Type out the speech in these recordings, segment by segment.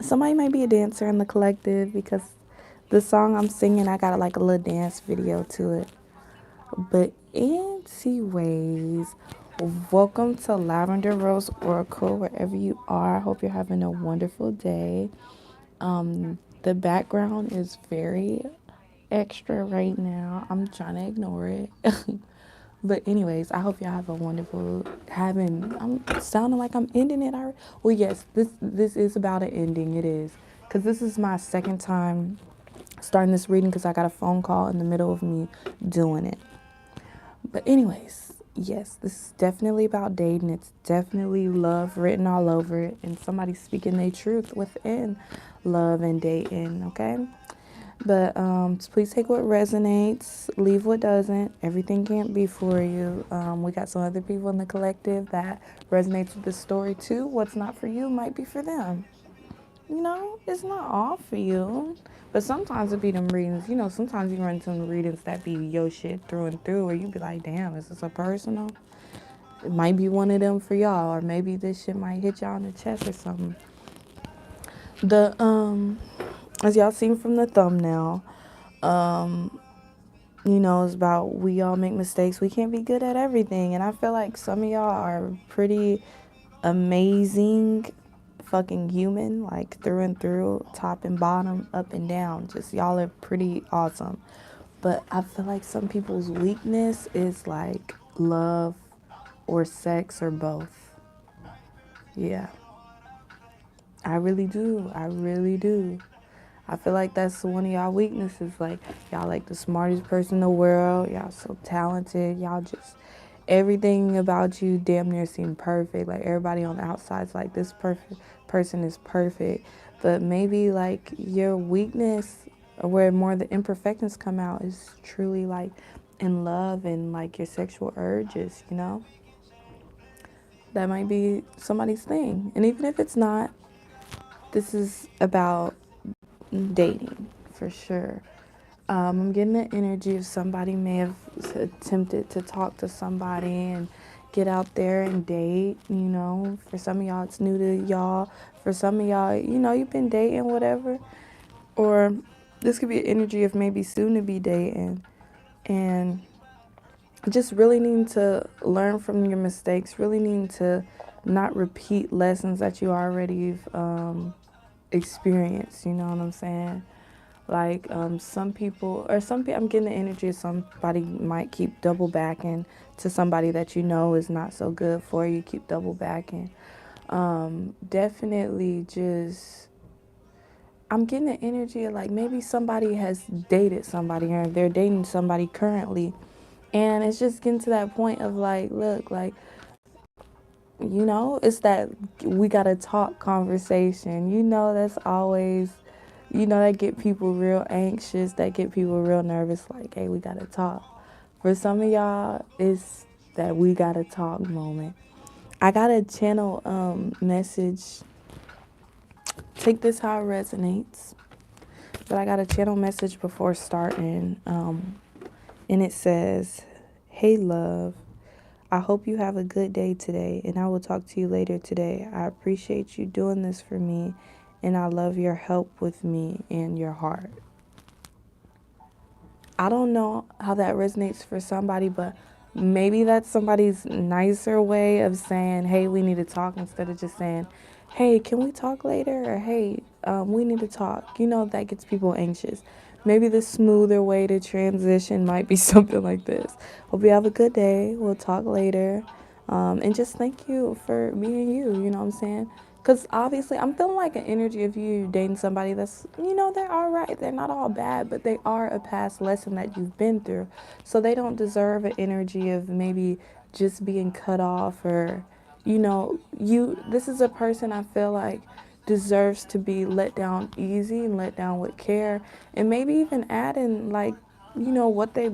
somebody might be a dancer in the collective because the song I'm singing, I got like a little dance video to it. But anyways, welcome to Lavender Rose Oracle, wherever you are. I hope you're having a wonderful day. The background is very extra right now. I'm trying to ignore it. But anyways, I hope y'all have a wonderful I'm sounding like I'm ending it already. Well, yes, this is about an ending. It is, because this is my second time starting this reading because I got a phone call in the middle of me doing it. But anyways, yes, this is definitely about dating. It's definitely love written all over it, and somebody speaking their truth within love and dating. Okay. But please take what resonates, leave what doesn't. Everything can't be for you. We got some other people in the collective that resonates with the story too. What's not for you might be for them. It's not all for you. But sometimes it be them readings. Sometimes you run into some readings that be your shit through and through, where you be like, damn, is this a personal? It might be one of them for y'all, or maybe this shit might hit y'all in the chest or something. As y'all seen from the thumbnail, it's about we all make mistakes. We can't be good at everything. And I feel like some of y'all are pretty amazing fucking human, like through and through, top and bottom, up and down. Just y'all are pretty awesome. But I feel like some people's weakness is like love or sex or both. Yeah. I really do. I really do. I feel like that's one of y'all weaknesses. Like, y'all like the smartest person in the world. Y'all so talented. Y'all just, everything about you damn near seem perfect. Like, everybody on the outside's like, this perfect person is perfect. But maybe, like, your weakness, or where more of the imperfections come out, is truly, like, in love and, like, your sexual urges, That might be somebody's thing. And even if it's not, this is about dating for sure. I'm getting the energy of somebody may have attempted to talk to somebody and get out there and date. For some of y'all it's new to y'all. For some of y'all, you've been dating, whatever. Or this could be an energy of maybe soon to be dating, and just really needing to learn from your mistakes, really needing to not repeat lessons that you already experienced. You know what I'm saying? Like some people, I'm getting the energy of somebody might keep double backing to somebody that is not so good for you. Keep double backing. Definitely just, I'm getting the energy of like maybe somebody has dated somebody or they're dating somebody currently. And it's just getting to that point of like, look, like, it's that we gotta talk conversation. That's always, that get people real anxious, that get people real nervous, like, hey, we gotta talk. For some of y'all, it's that we gotta talk moment. I got a channel message. Take this how it resonates. But I got a channel message before starting, and it says, hey, love. I hope you have a good day today, and I will talk to you later today. I appreciate you doing this for me, and I love your help with me and your heart. I don't know how that resonates for somebody, but maybe that's somebody's nicer way of saying, hey, we need to talk, instead of just saying, hey, can we talk later? Or, hey, we need to talk. That gets people anxious. Maybe the smoother way to transition might be something like this. Hope you have a good day. We'll talk later. And just thank you for being you, you know what I'm saying? Because obviously I'm feeling like an energy of you dating somebody that's, they're all right. They're not all bad, but they are a past lesson that you've been through. So they don't deserve an energy of maybe just being cut off, or, this is a person I feel like deserves to be let down easy and let down with care, and maybe even add in like, what they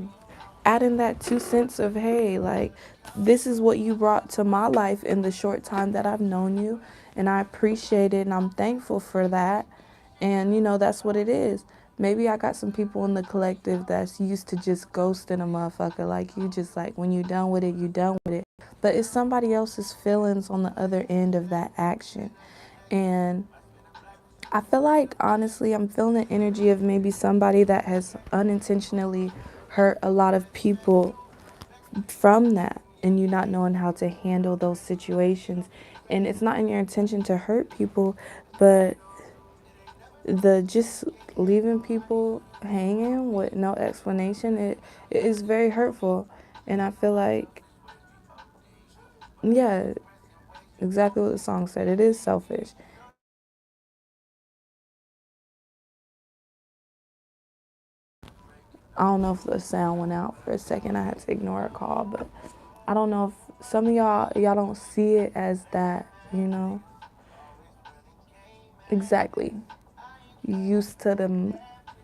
add in that 2 cents of, hey, like, this is what you brought to my life in the short time that I've known you, and I appreciate it and I'm thankful for that. And that's what it is. Maybe I got some people in the collective that's used to just ghosting a motherfucker. Like, you just like, when you done with it, you done with it. But it's somebody else's feelings on the other end of that action. And I feel like honestly, I'm feeling the energy of maybe somebody that has unintentionally hurt a lot of people from that, and you not knowing how to handle those situations. And it's not in your intention to hurt people, but the just leaving people hanging with no explanation, it is very hurtful. And I feel like, yeah, exactly what the song said. It is selfish. I don't know if the sound went out for a second. I had to ignore a call, but I don't know if some of y'all don't see it as that, you know? Exactly. Used to them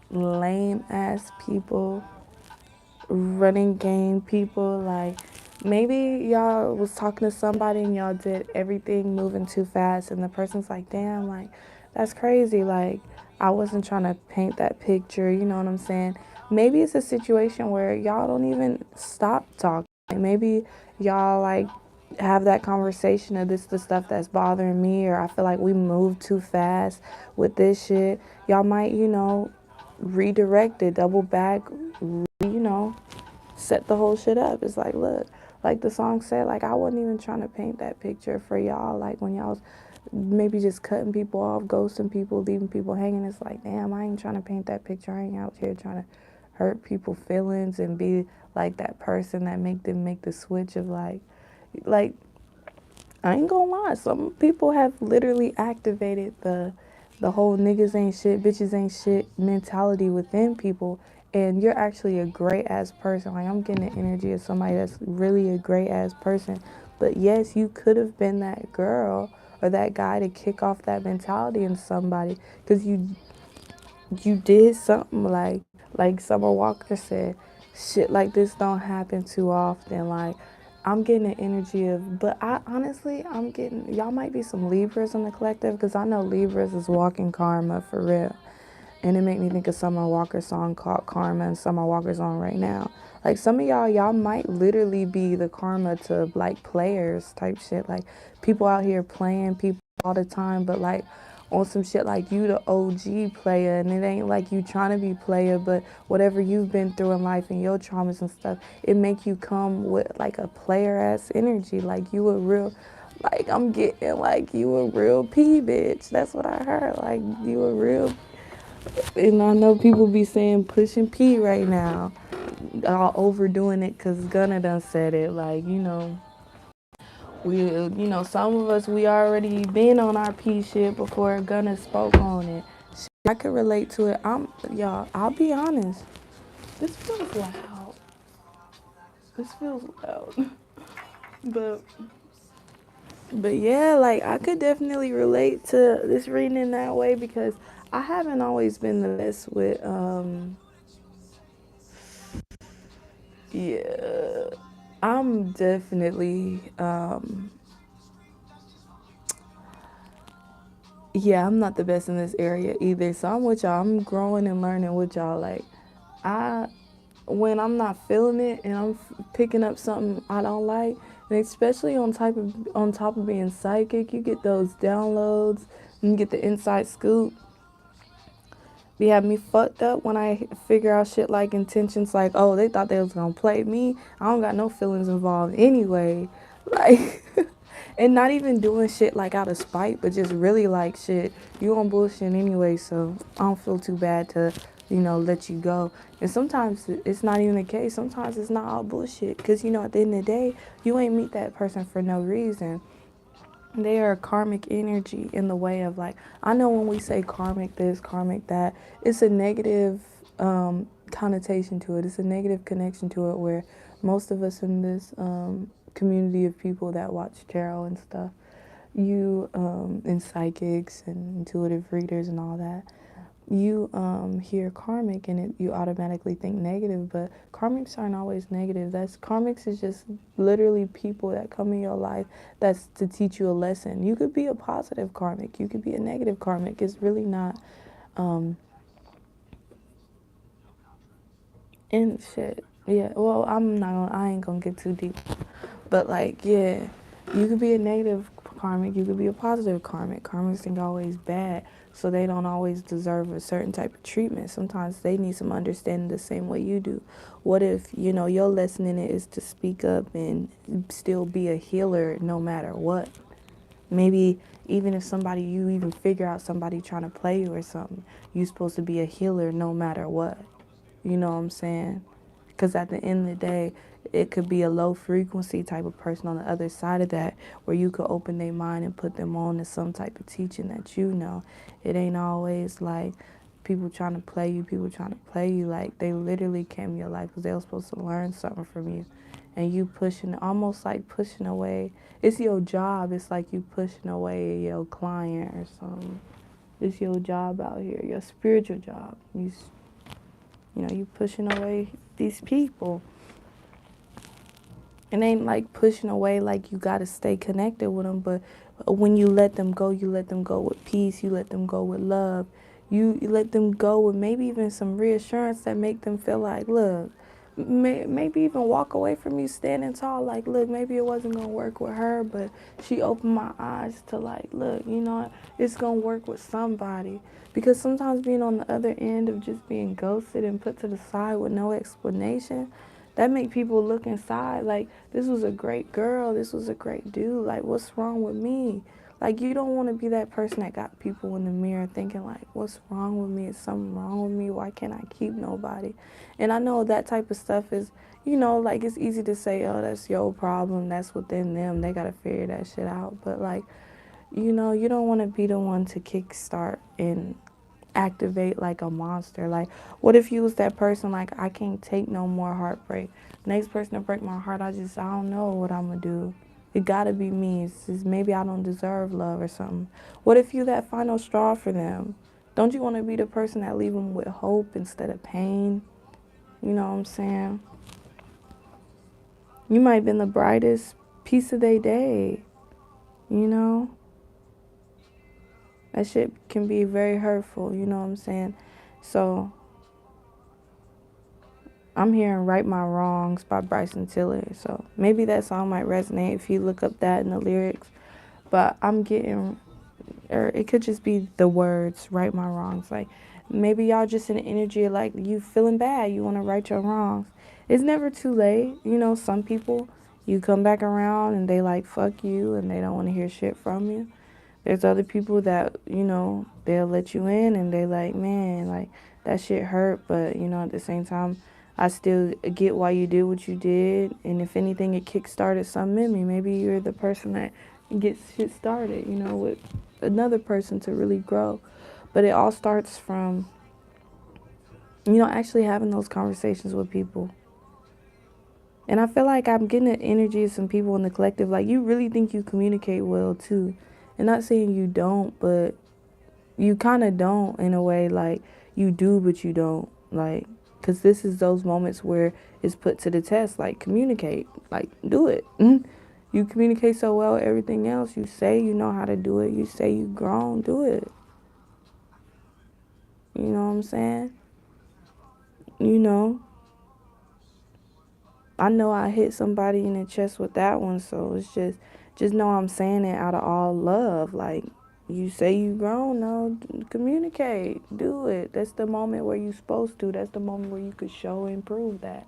lame ass people, running game people. Like, maybe y'all was talking to somebody and y'all did everything moving too fast, and the person's like, damn, like, that's crazy. Like, I wasn't trying to paint that picture, you know what I'm saying? Maybe it's a situation where y'all don't even stop talking. Like, maybe y'all, like, have that conversation of this the stuff that's bothering me, or I feel like we move too fast with this shit. Y'all might, redirect it, double back, set the whole shit up. It's like, look, like the song said, like, I wasn't even trying to paint that picture for y'all. Like, when y'all was maybe just cutting people off, ghosting people, leaving people hanging, it's like, damn, I ain't trying to paint that picture. I ain't out here trying to hurt people's feelings and be like that person that make them make the switch of like I ain't gonna lie, some people have literally activated the whole niggas ain't shit, bitches ain't shit mentality within people, and you're actually a great ass person. Like, I'm getting the energy of somebody that's really a great ass person. But yes, you could have been that girl or that guy to kick off that mentality in somebody, because you did something like Summer Walker said, shit like this don't happen too often. Like, I'm getting the energy of, but I honestly, I'm getting, y'all might be some Libras in the collective, because I know Libras is walking karma for real. And it made me think of Summer Walker's song called Karma, and Summer Walker's on right now. Like, some of y'all might literally be the karma to like players type shit. Like, people out here playing people all the time, but like on some shit like you the OG player, and it ain't like you trying to be player, but whatever you've been through in life and your traumas and stuff, it make you come with like a player ass energy. Like, you a real, like, I'm getting like you a real P bitch. That's what I heard. Like, you a real, and I know people be saying pushing P right now, all overdoing it because Gunna done said it. Like, some of us, we already been on our P shit before Gunna spoke on it. I could relate to it. Y'all, I'll be honest. This feels loud. This feels loud. But, but yeah, like, I could definitely relate to this reading in that way, because I haven't always been the best with, yeah, I'm definitely, yeah, I'm not the best in this area either. So I'm with y'all. I'm growing and learning with y'all. Like, I, when I'm not feeling it and I'm picking up something I don't like, and especially on top of being psychic, you get those downloads and you get the inside scoop. Be having me fucked up when I figure out shit like intentions, like, oh, they thought they was gonna play me. I don't got no feelings involved anyway. Like, and not even doing shit like out of spite, but just really like, shit, you on bullshit anyway, so I don't feel too bad to, let you go. And sometimes it's not even the case. Sometimes it's not all bullshit, because, at the end of the day, you ain't meet that person for no reason. They are karmic energy in the way of, like, I know when we say karmic this, karmic that, it's a negative connotation to it. It's a negative connection to it, where most of us in this community of people that watch tarot and stuff, and psychics and intuitive readers and all that, you hear karmic and you automatically think negative, but karmics aren't always negative. That's Karmics is just literally people that come in your life that's to teach you a lesson. You could be a positive karmic, you could be a negative karmic. It's really not in shit. Yeah, well, I ain't gonna get too deep, but like, yeah, you could be a negative karmic, you could be a positive karmic. Karmics ain't always bad, so they don't always deserve a certain type of treatment. Sometimes they need some understanding the same way you do. What if, your lesson in it is to speak up and still be a healer no matter what? Maybe even if you even figure out somebody trying to play you or something, you're supposed to be a healer no matter what. You know what I'm saying? Because at the end of the day, it could be a low frequency type of person on the other side of that where you could open their mind and put them on to some type of teaching that you know. It ain't always like people trying to play you, like they literally came in your life because they were supposed to learn something from you. And you almost like pushing away. It's your job. It's like you pushing away your client or something. It's your job out here, your spiritual job. You pushing away these people. It ain't like pushing away like you got to stay connected with them, but when you let them go with peace. You let them go with love. You let them go with maybe even some reassurance that make them feel like, look, maybe even walk away from you standing tall. Like, look, maybe it wasn't going to work with her, but she opened my eyes to like, look, it's going to work with somebody. Because sometimes being on the other end of just being ghosted and put to the side with no explanation, that make people look inside like, this was a great girl, this was a great dude, like, what's wrong with me? Like, you don't want to be that person that got people in the mirror thinking like, what's wrong with me? Is something wrong with me? Why can't I keep nobody? And I know that type of stuff is, like, it's easy to say, oh, that's your problem, that's within them, they got to figure that shit out. But like, you don't want to be the one to kickstart and activate like a monster. Like, what if you was that person like, I can't take no more heartbreak. Next person to break my heart, I don't know what I'm gonna do. It gotta be me. It's just maybe I don't deserve love or something. What if you that final straw for them? Don't you want to be the person that leave them with hope instead of pain? You know what I'm saying? You might have been the brightest piece of their day, you know? That shit can be very hurtful, you know what I'm saying? So I'm hearing Right My Wrongs by Bryson Tiller. So maybe that song might resonate if you look up that in the lyrics. But I'm getting, or it could just be the words, Right My Wrongs. Like, maybe y'all just in the energy of like, you feeling bad, you want to right your wrongs. It's never too late. Some people, you come back around and they like, fuck you, and they don't want to hear shit from you. There's other people that, they'll let you in and they like, man, like, that shit hurt, but, at the same time, I still get why you did what you did. And if anything, it kick-started something in me. Maybe you're the person that gets shit started, with another person to really grow. But it all starts from, actually having those conversations with people. And I feel like I'm getting the energy of some people in the collective. Like, you really think you communicate well, too. And not saying you don't, but you kind of don't in a way. Like, you do, but you don't. Like, because this is those moments where it's put to the test. Like, communicate. Like, do it. You communicate so well with everything else. You say you know how to do it. You say you grown. Do it. You know what I'm saying? You know. I know I hit somebody in the chest with that one, so it's just know I'm saying it out of all love. Like, you say you grown, no, communicate, do it. That's the moment where you supposed to. That's the moment where you could show and prove that.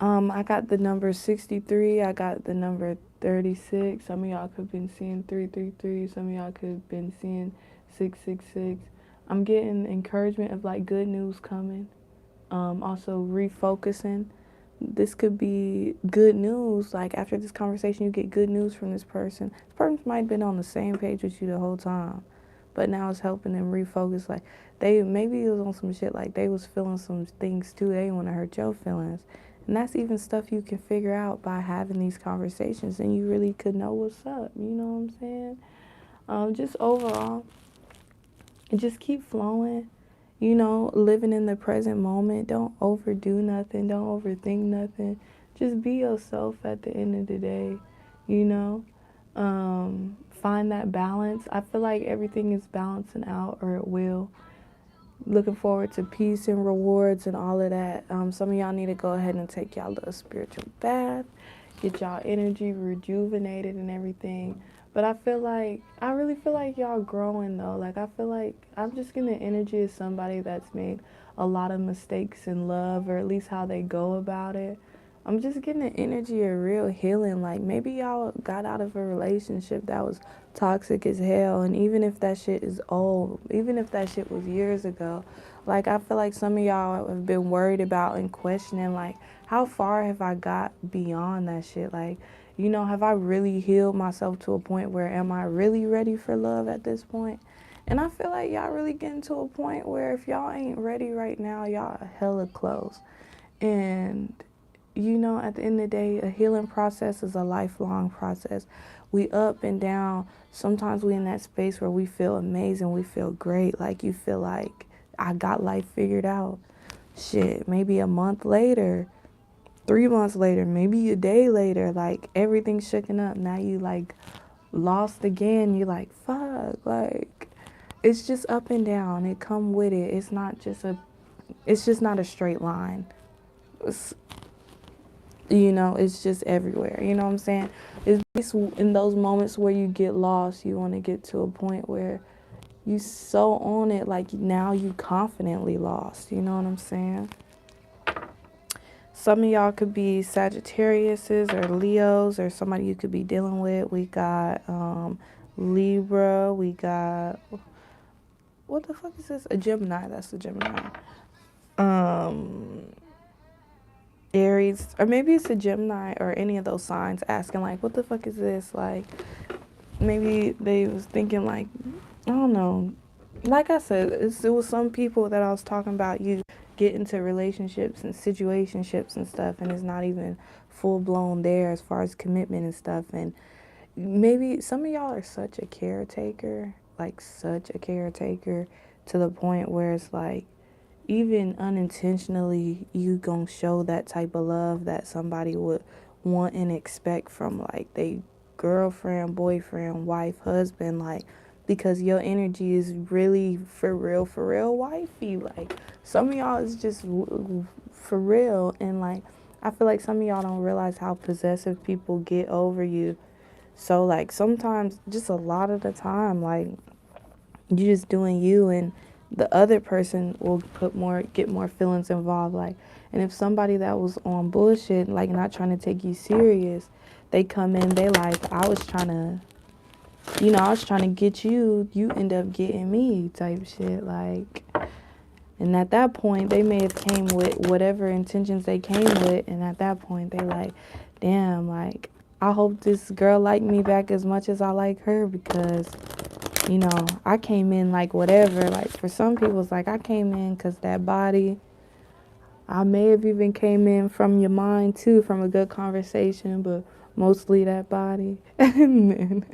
I got the number 63. I got the number 36. Some of y'all could have been seeing 333. Some of y'all could have been seeing 666. I'm getting encouragement of like good news coming. Also refocusing. This could be good news. Like, after this conversation, you get good news from this person. This person might have been on the same page with you the whole time, but now it's helping them refocus. Like, maybe it was on some shit, like they was feeling some things too. They didn't want to hurt your feelings. And that's even stuff you can figure out by having these conversations, and you really could know what's up. You know what I'm saying? Just overall, just keep flowing. Living in the present moment. Don't overdo nothing. Don't overthink nothing. Just be yourself at the end of the day. Find that balance. I feel like everything is balancing out, or it will. Looking forward to peace and rewards and all of that. Some of y'all need to go ahead and take y'all little spiritual bath. get y'all energy rejuvenated and everything. But I really feel like y'all growing though. Like I feel like I'm just getting the energy of somebody that's made a lot of mistakes in love, or at least how they go about it. I'm just getting the energy of real healing. Like maybe y'all got out of a relationship that was toxic as hell, and even if that shit is old, even if that shit was years ago, like I feel like some of y'all have been worried about and questioning like how far have I got beyond that shit? Like, have I really healed myself to a point where am I really ready for love at this point? And I feel like y'all really getting to a point where if y'all ain't ready right now, y'all are hella close. And at the end of the day, a healing process is a lifelong process. We up and down. Sometimes we in that space where we feel amazing, we feel great, like you feel like I got life figured out. Shit, maybe a month later, 3 months later, maybe a day later, like everything's shooken up. Now you like lost again. You like fuck, like it's just up and down. It come with it. It's just not a straight line. It's, it's just everywhere. You know what I'm saying? It's in those moments where you get lost, you want to get to a point where you so on it, like now you confidently lost. You know what I'm saying? Some of y'all could be Sagittariuses or Leos or somebody you could be dealing with. We got Libra. We got, what the fuck is this? A Gemini. That's a Gemini. Um, Aries, or maybe it's a Gemini or any of those signs asking like, what the fuck is this? Like, maybe they was thinking like, I don't know. Like I said, it was some people that I was talking about. You get into relationships and situationships and stuff, and it's not even full blown there as far as commitment and stuff. And maybe some of y'all are such a caretaker, like such a caretaker, to the point where it's like even unintentionally you gonna show that type of love that somebody would want and expect from like they girlfriend, boyfriend, wife, husband, like because your energy is really for real wifey. Like some of y'all is just for real, and like I feel like some of y'all don't realize how possessive people get over you. So like sometimes, just a lot of the time, like you just doing you, and the other person will get more feelings involved. Like, and if somebody that was on bullshit, like not trying to take you serious, they come in, they like, I was trying to get you, you end up getting me type shit. Like, and at that point, they may have came with whatever intentions they came with, and at that point, they like, damn, like, I hope this girl like me back as much as I like her, because I came in like whatever. Like for some people, it's like I came in because that body. I may have even came in from your mind too, from a good conversation, but mostly that body. And then,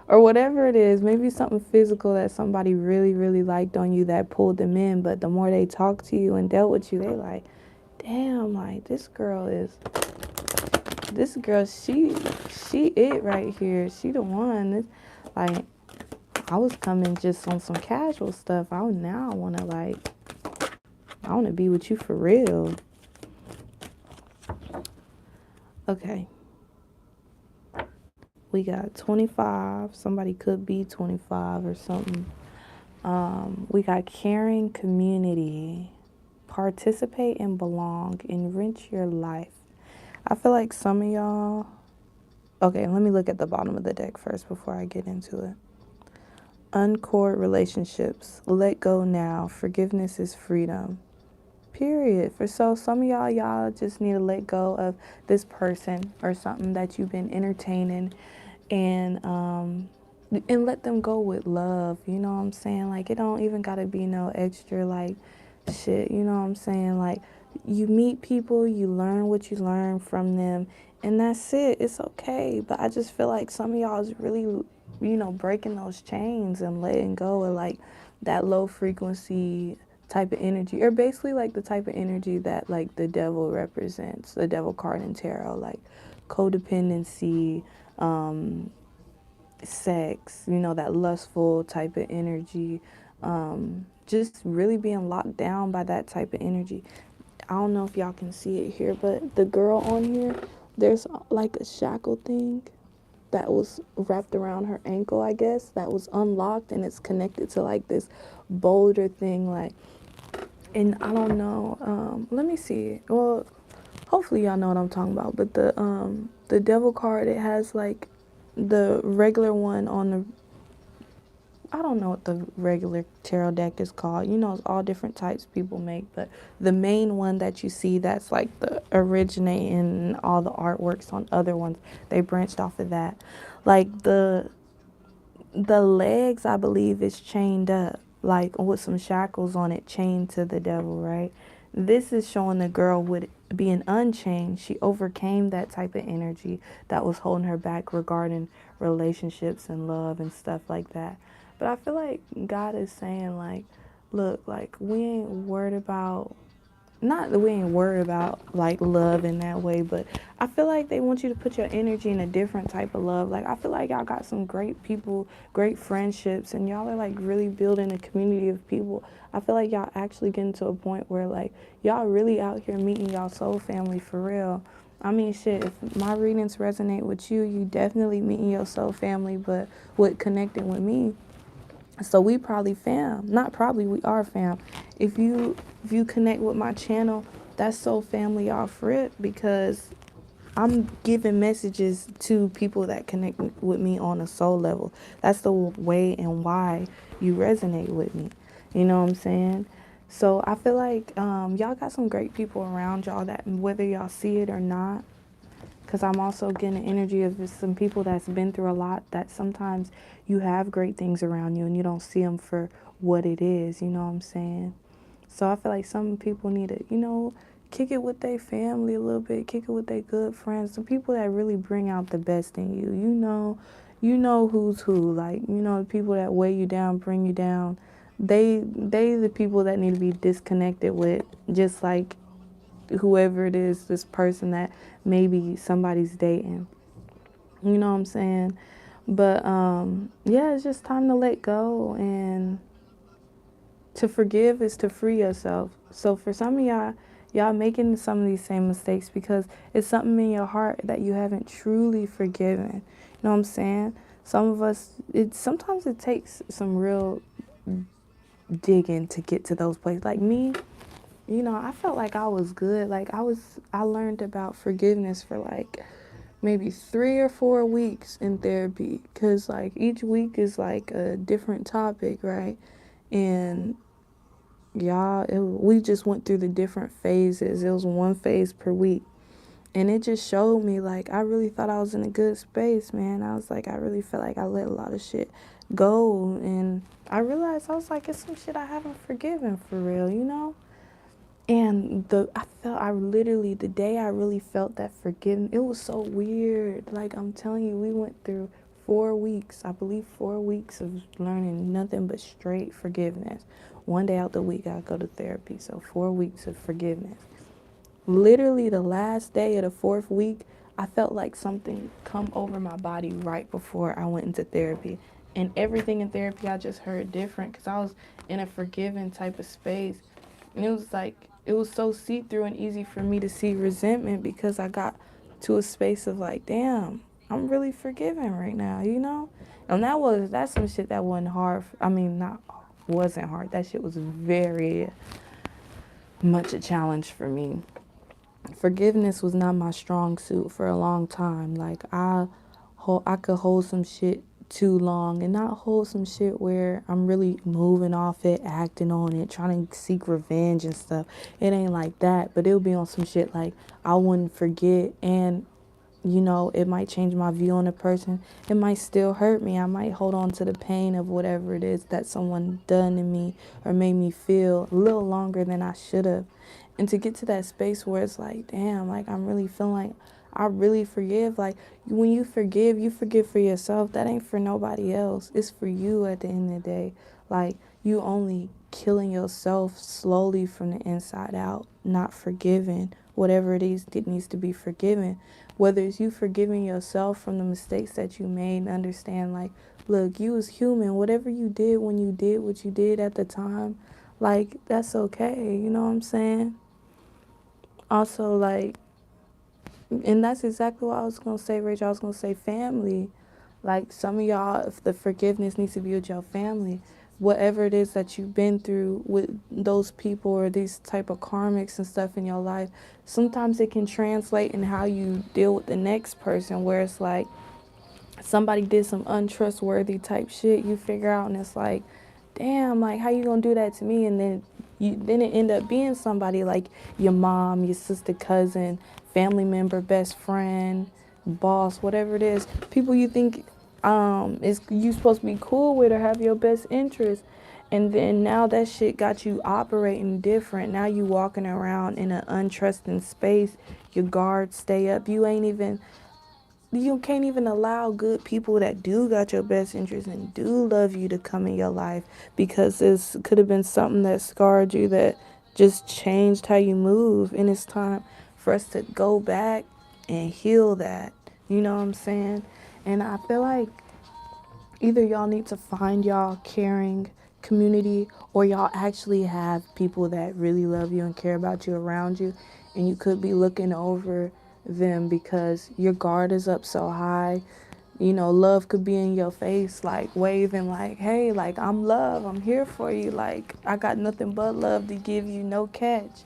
or whatever it is, maybe something physical that somebody really, really liked on you that pulled them in. But the more they talked to you and dealt with you, they like, damn, like this girl, she it right here. She the one. Like, I was coming just on some casual stuff. I want to be with you for real. Okay. We got 25. Somebody could be 25 or something. We got caring community. Participate and belong. Enrich your life. I feel like some of y'all... Okay, let me look at the bottom of the deck first before I get into it. Uncord relationships. Let go now. Forgiveness is freedom. Period. For some of y'all just need to let go of this person or something that you've been entertaining, and let them go with love. You know what I'm saying? Like, it don't even gotta be no extra like shit. You know what I'm saying? Like, you meet people, you learn what you learn from them, and that's it. It's okay. But I just feel like some of y'all is really, breaking those chains and letting go of like that low frequency type of energy, or basically like the type of energy that like the devil represents, the devil card in tarot, like codependency, sex, that lustful type of energy, just really being locked down by that type of energy. I don't know if y'all can see it here, but the girl on here, there's like a shackle thing that was wrapped around her ankle, I guess, that was unlocked, and it's connected to like this boulder thing, like, and I don't know. Let me see. Well, hopefully y'all know what I'm talking about. But the devil card, it has like the regular one on the, I don't know what the regular tarot deck is called. You know, it's all different types people make, but the main one that you see, that's like the originating, and all the artworks on other ones, they branched off of that. Like the legs, I believe, is chained up, like with some shackles on it, chained to the devil, right? This is showing the girl with being unchained. She overcame that type of energy that was holding her back regarding relationships and love and stuff like that. But I feel like God is saying, like, look, like, we ain't worried about, not that we ain't worried about like love in that way, but I feel like they want you to put your energy in a different type of love. Like, I feel like y'all got some great people, great friendships, and y'all are like really building a community of people. I feel like y'all actually getting to a point where like y'all really out here meeting y'all soul family for real. I mean, shit, if my readings resonate with you, you definitely meeting your soul family, but with connecting with me, so we probably fam. Not probably, we are fam. If you connect with my channel, that's so family off rip, because I'm giving messages to people that connect with me on a soul level. That's the way and why you resonate with me. You know what I'm saying? So I feel like y'all got some great people around y'all, that whether y'all see it or not, because I'm also getting the energy of some people that's been through a lot, that sometimes you have great things around you and you don't see them for what it is, you know what I'm saying? So I feel like some people need to, kick it with their family a little bit, kick it with their good friends, the people that really bring out the best in you. You know who's who. Like, the people that weigh you down, bring you down. They the people that need to be disconnected with, just like whoever it is, this person that maybe somebody's dating. You know what I'm saying? But yeah, it's just time to let go, and to forgive is to free yourself. So for some of y'all making some of these same mistakes because it's something in your heart that you haven't truly forgiven. You know what I'm saying? Some of us, sometimes it takes some real digging to get to those places. Like me, I felt like I was good. Like I learned about forgiveness for like maybe 3 or 4 weeks in therapy, because like each week is like a different topic, right? And we just went through the different phases. It was one phase per week. And it just showed me, like, I really thought I was in a good space, man. I was like, I really felt like I let a lot of shit go. And I realized, I was like, it's some shit I haven't forgiven for real, you know? And I literally, the day I really felt that forgiveness, it was so weird. Like, I'm telling you, we went through 4 weeks, I believe 4 weeks of learning nothing but straight forgiveness. One day out the week, I go to therapy. So 4 weeks of forgiveness. Literally the last day of the fourth week, I felt like something come over my body right before I went into therapy. And everything in therapy I just heard different, because I was in a forgiving type of space. And it was like, it was so see-through and easy for me to see resentment, because I got to a space of like, damn, I'm really forgiving right now, you know? And that's some shit that wasn't hard. I mean, not wasn't hard. That shit was very much a challenge for me. Forgiveness was not my strong suit for a long time. Like, I could hold some shit too long, and not hold some shit where I'm really moving off it, acting on it, trying to seek revenge and stuff. It ain't like that, but it'll be on some shit like I wouldn't forget, and it might change my view on a person. It might still hurt me. I might hold on to the pain of whatever it is that someone done to me or made me feel a little longer than I should have. And to get to that space where it's like, damn, like I'm really feeling like I really forgive. Like, when you forgive for yourself. That ain't for nobody else. It's for you at the end of the day. Like, you only killing yourself slowly from the inside out, not forgiving whatever it is that needs to be forgiven. Whether it's you forgiving yourself from the mistakes that you made, and understand, like, look, you was human. Whatever you did when you did what you did at the time, like, that's okay. You know what I'm saying? Also, like, And that's exactly what I was gonna say, Rachel. I was gonna say family. Like some of y'all, if the forgiveness needs to be with your family, whatever it is that you've been through with those people or these type of karmics and stuff in your life, sometimes it can translate in how you deal with the next person. Where it's like somebody did some untrustworthy type shit, you figure out, and it's like, damn, like how you gonna do that to me? And then it end up being somebody like your mom, your sister, cousin, family member, best friend, boss, whatever it is, people you think is you supposed to be cool with or have your best interest. And then now that shit got you operating different. Now you walking around in an untrusting space. Your guards stay up. You can't even allow good people that do got your best interest and do love you to come in your life, because this could have been something that scarred you, that just changed how you move. And it's time for us to go back and heal that. You know what I'm saying? And I feel like either y'all need to find y'all caring community, or y'all actually have people that really love you and care about you around you, and you could be looking over them because your guard is up so high. You know, love could be in your face, like waving, like, hey, like, I'm love, I'm here for you, like, I got nothing but love to give you, no catch.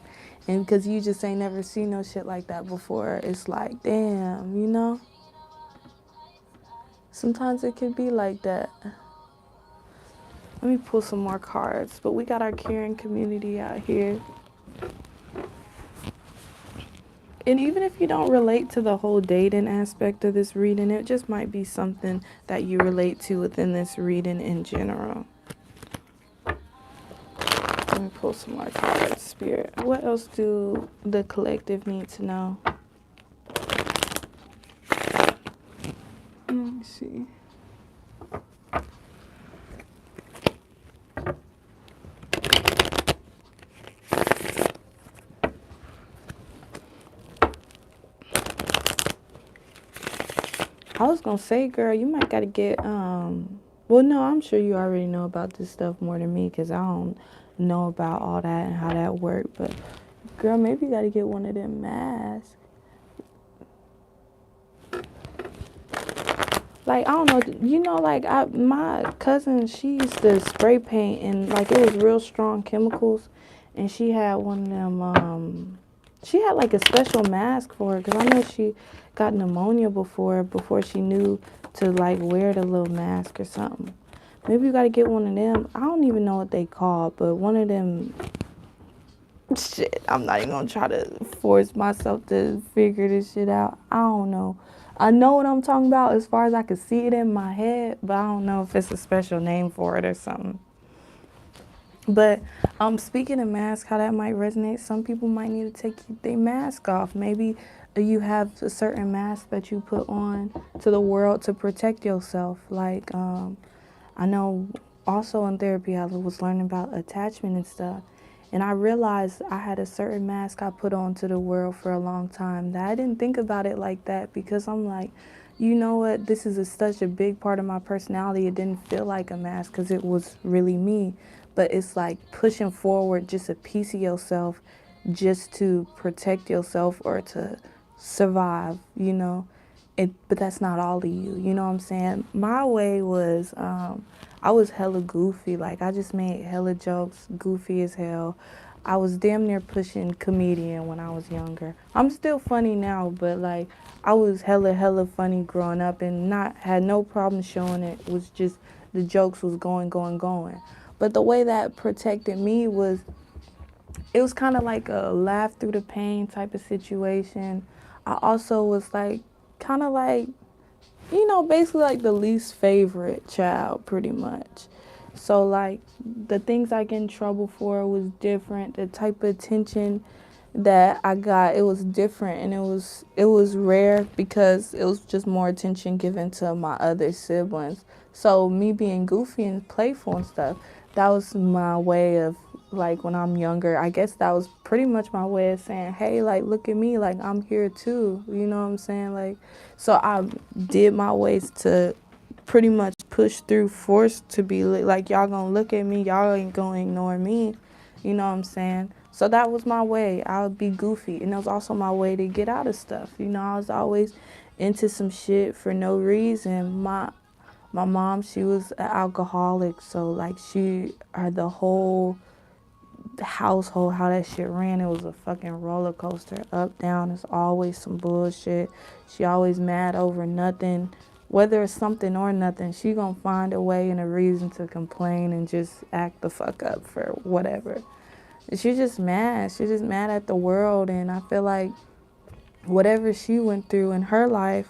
And because you just ain't never seen no shit like that before, it's like, damn, you know? Sometimes it can be like that. Let me pull some more cards. But we got our caring community out here. And even if you don't relate to the whole dating aspect of this reading, it just might be something that you relate to within this reading in general. Let me pull some more cards, Spirit. What else do the collective need to know? Let me see. I was gonna say, girl, you might gotta get well, no, I'm sure you already know about this stuff more than me, because I don't know about all that and how that worked. But girl, maybe you gotta get one of them masks. Like, I don't know, you know, like, my cousin, she used to spray paint, and like it was real strong chemicals, and she had one of them. She had like a special mask for her, because I know she got pneumonia before she knew to like wear the little mask or something. Maybe you gotta get one of them. I don't even know what they call, but one of them. Shit, I'm not even gonna try to force myself to figure this shit out. I don't know. I know what I'm talking about as far as I can see it in my head, but I don't know if it's a special name for it or something. But speaking of masks, how that might resonate, some people might need to take their mask off. Maybe you have a certain mask that you put on to the world to protect yourself. Like, I know also in therapy I was learning about attachment and stuff. And I realized I had a certain mask I put on to the world for a long time that I didn't think about it like that, because I'm like, you know what, this is such a big part of my personality. It didn't feel like a mask because it was really me. But it's like pushing forward just a piece of yourself just to protect yourself or to survive, you know. But that's not all of you know what I'm saying? My way was, I was hella goofy. Like, I just made hella jokes, goofy as hell. I was damn near pushing comedian when I was younger. I'm still funny now, but like, I was hella funny growing up, and not had no problem showing it. It was just the jokes was going. But the way that protected me was, it was kind of like a laugh through the pain type of situation. I also was like, kind of like, you know, basically like the least favorite child, pretty much. So like the things I get in trouble for was different. The type of attention that I got, it was different, and it was rare because it was just more attention given to my other siblings. So me being goofy and playful and stuff, that was my way of, like, when I'm younger, I guess that was pretty much my way of saying, hey, like, look at me, like, I'm here too. You know what I'm saying? Like, so I did my ways to pretty much push through, forced to be like, y'all gonna look at me, y'all ain't gonna ignore me. You know what I'm saying? So that was my way. I would be goofy. And it was also my way to get out of stuff. You know, I was always into some shit for no reason. My mom, she was an alcoholic. So, like, the whole household, how that shit ran, it was a fucking roller coaster. Up, down, it's always some bullshit. She always mad over nothing. Whether it's something or nothing, she gonna find a way and a reason to complain and just act the fuck up for whatever. She's just mad. She's just mad at the world. And I feel like whatever she went through in her life,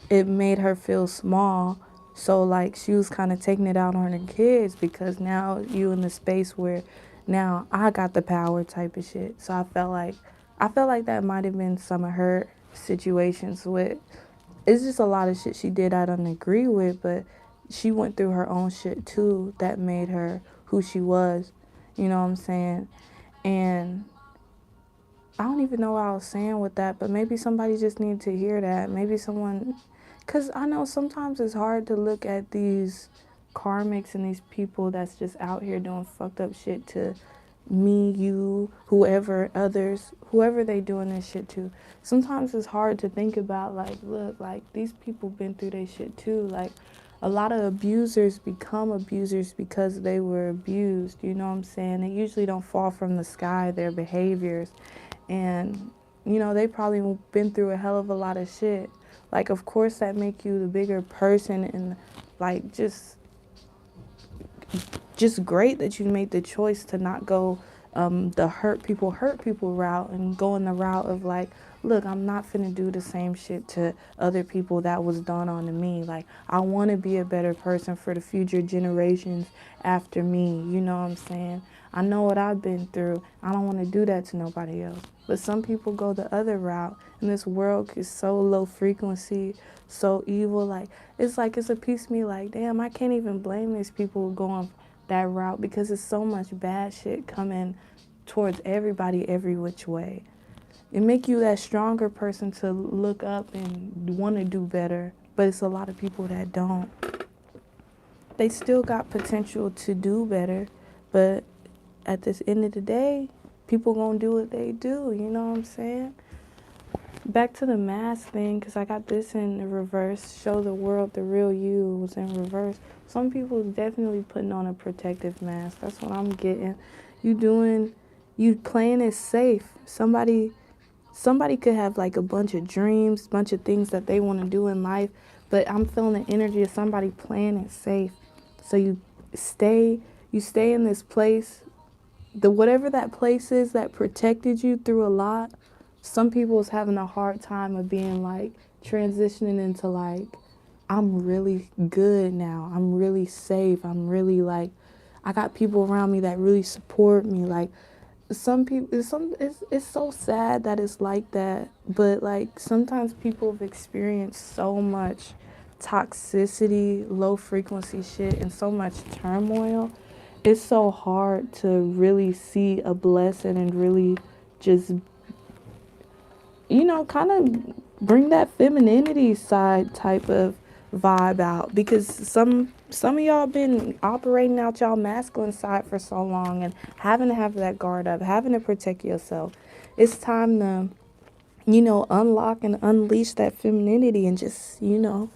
it made her feel small. So, like, she was kind of taking it out on her kids because now you in the space where now I got the power type of shit. So I felt like that might have been some of her situations with, it's just a lot of shit she did I don't agree with, but she went through her own shit too that made her who she was. You know what I'm saying? And I don't even know what I was saying with that, but maybe somebody just needed to hear that. Maybe someone, because I know sometimes it's hard to look at these karmics and these people that's just out here doing fucked up shit to me, you, whoever, others, whoever they doing this shit to. Sometimes it's hard to think about, like, look, like, these people been through their shit too. Like, a lot of abusers become abusers because they were abused, you know what I'm saying? They usually don't fall from the sky, their behaviors. And, you know, they probably been through a hell of a lot of shit. Like, of course that make you the bigger person and, like, just great that you made the choice to not go the hurt people route and go in the route of, like, look, I'm not finna do the same shit to other people that was done on to me. Like, I want to be a better person for the future generations after me. You know what I'm saying? I know what I've been through. I don't want to do that to nobody else. But some people go the other route, and this world is so low frequency, so evil. Like, it's a piece of me like, damn, I can't even blame these people going that route because it's so much bad shit coming towards everybody every which way. It make you that stronger person to look up and want to do better, but it's a lot of people that don't. They still got potential to do better, but at this end of the day, people gonna do what they do, you know what I'm saying? Back to the mask thing, because I got this in the reverse. Show the world the real you was in reverse. Some people definitely putting on a protective mask. That's what I'm getting. You playing it safe. Somebody could have like a bunch of dreams, bunch of things that they want to do in life, but I'm feeling the energy of somebody playing it safe. So you stay in this place, whatever that place is that protected you through a lot. Some people is having a hard time of being like transitioning into like, I'm really good now. I'm really safe. I'm really like, I got people around me that really support me. Like, some people, it's so sad that it's like that, but like sometimes people have experienced so much toxicity, low frequency shit, and so much turmoil. It's so hard to really see a blessing and really just, you know, kind of bring that femininity side type of vibe out, because some of y'all been operating out y'all masculine side for so long and having to have that guard up, having to protect yourself. It's time to, you know, unlock and unleash that femininity and just, you know,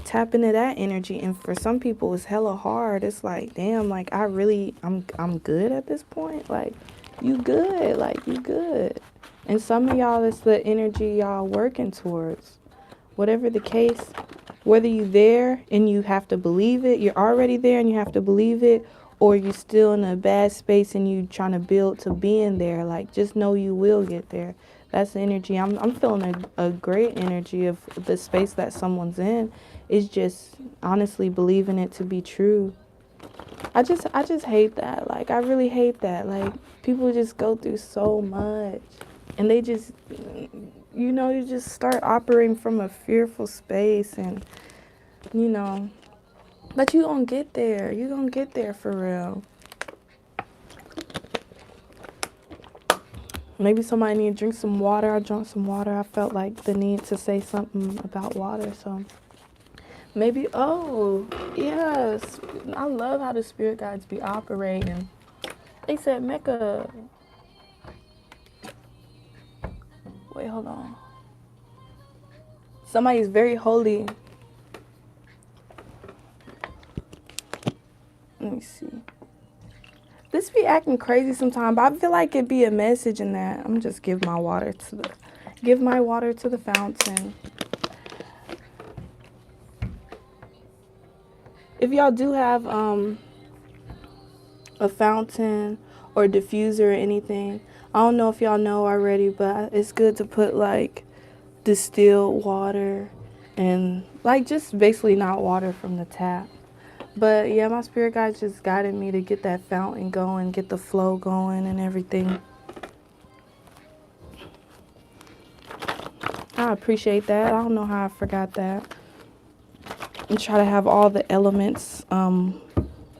tap into that energy. And for some people it's hella hard. It's like, damn, like I'm good at this point. Like, you good, like you good. And some of y'all, it's the energy y'all working towards. Whatever the case, whether you there and you have to believe it, you're already there and you have to believe it, or you still in a bad space and you trying to build to being there, like, just know you will get there. That's the energy. I'm feeling a great energy of the space that someone's in. It's just honestly believing it to be true. I just hate that. Like, I really hate that. Like, people just go through so much and they just, you know, you just start operating from a fearful space, and, you know, but you gonna get there. You gonna get there for real. Maybe somebody need to drink some water. I drank some water. I felt like the need to say something about water, so maybe, oh, yes. I love how the spirit guides be operating. They said make a Wait, hold on. Somebody's very holy. Let me see. This be acting crazy sometimes, but I feel like it'd be a message in that. I'm just give my water to the fountain. If y'all do have a fountain or diffuser or anything, I don't know if y'all know already, but it's good to put like distilled water and like just basically not water from the tap. But yeah, my spirit guide just guided me to get that fountain going, get the flow going and everything. I appreciate that. I don't know how I forgot that. And try to have all the elements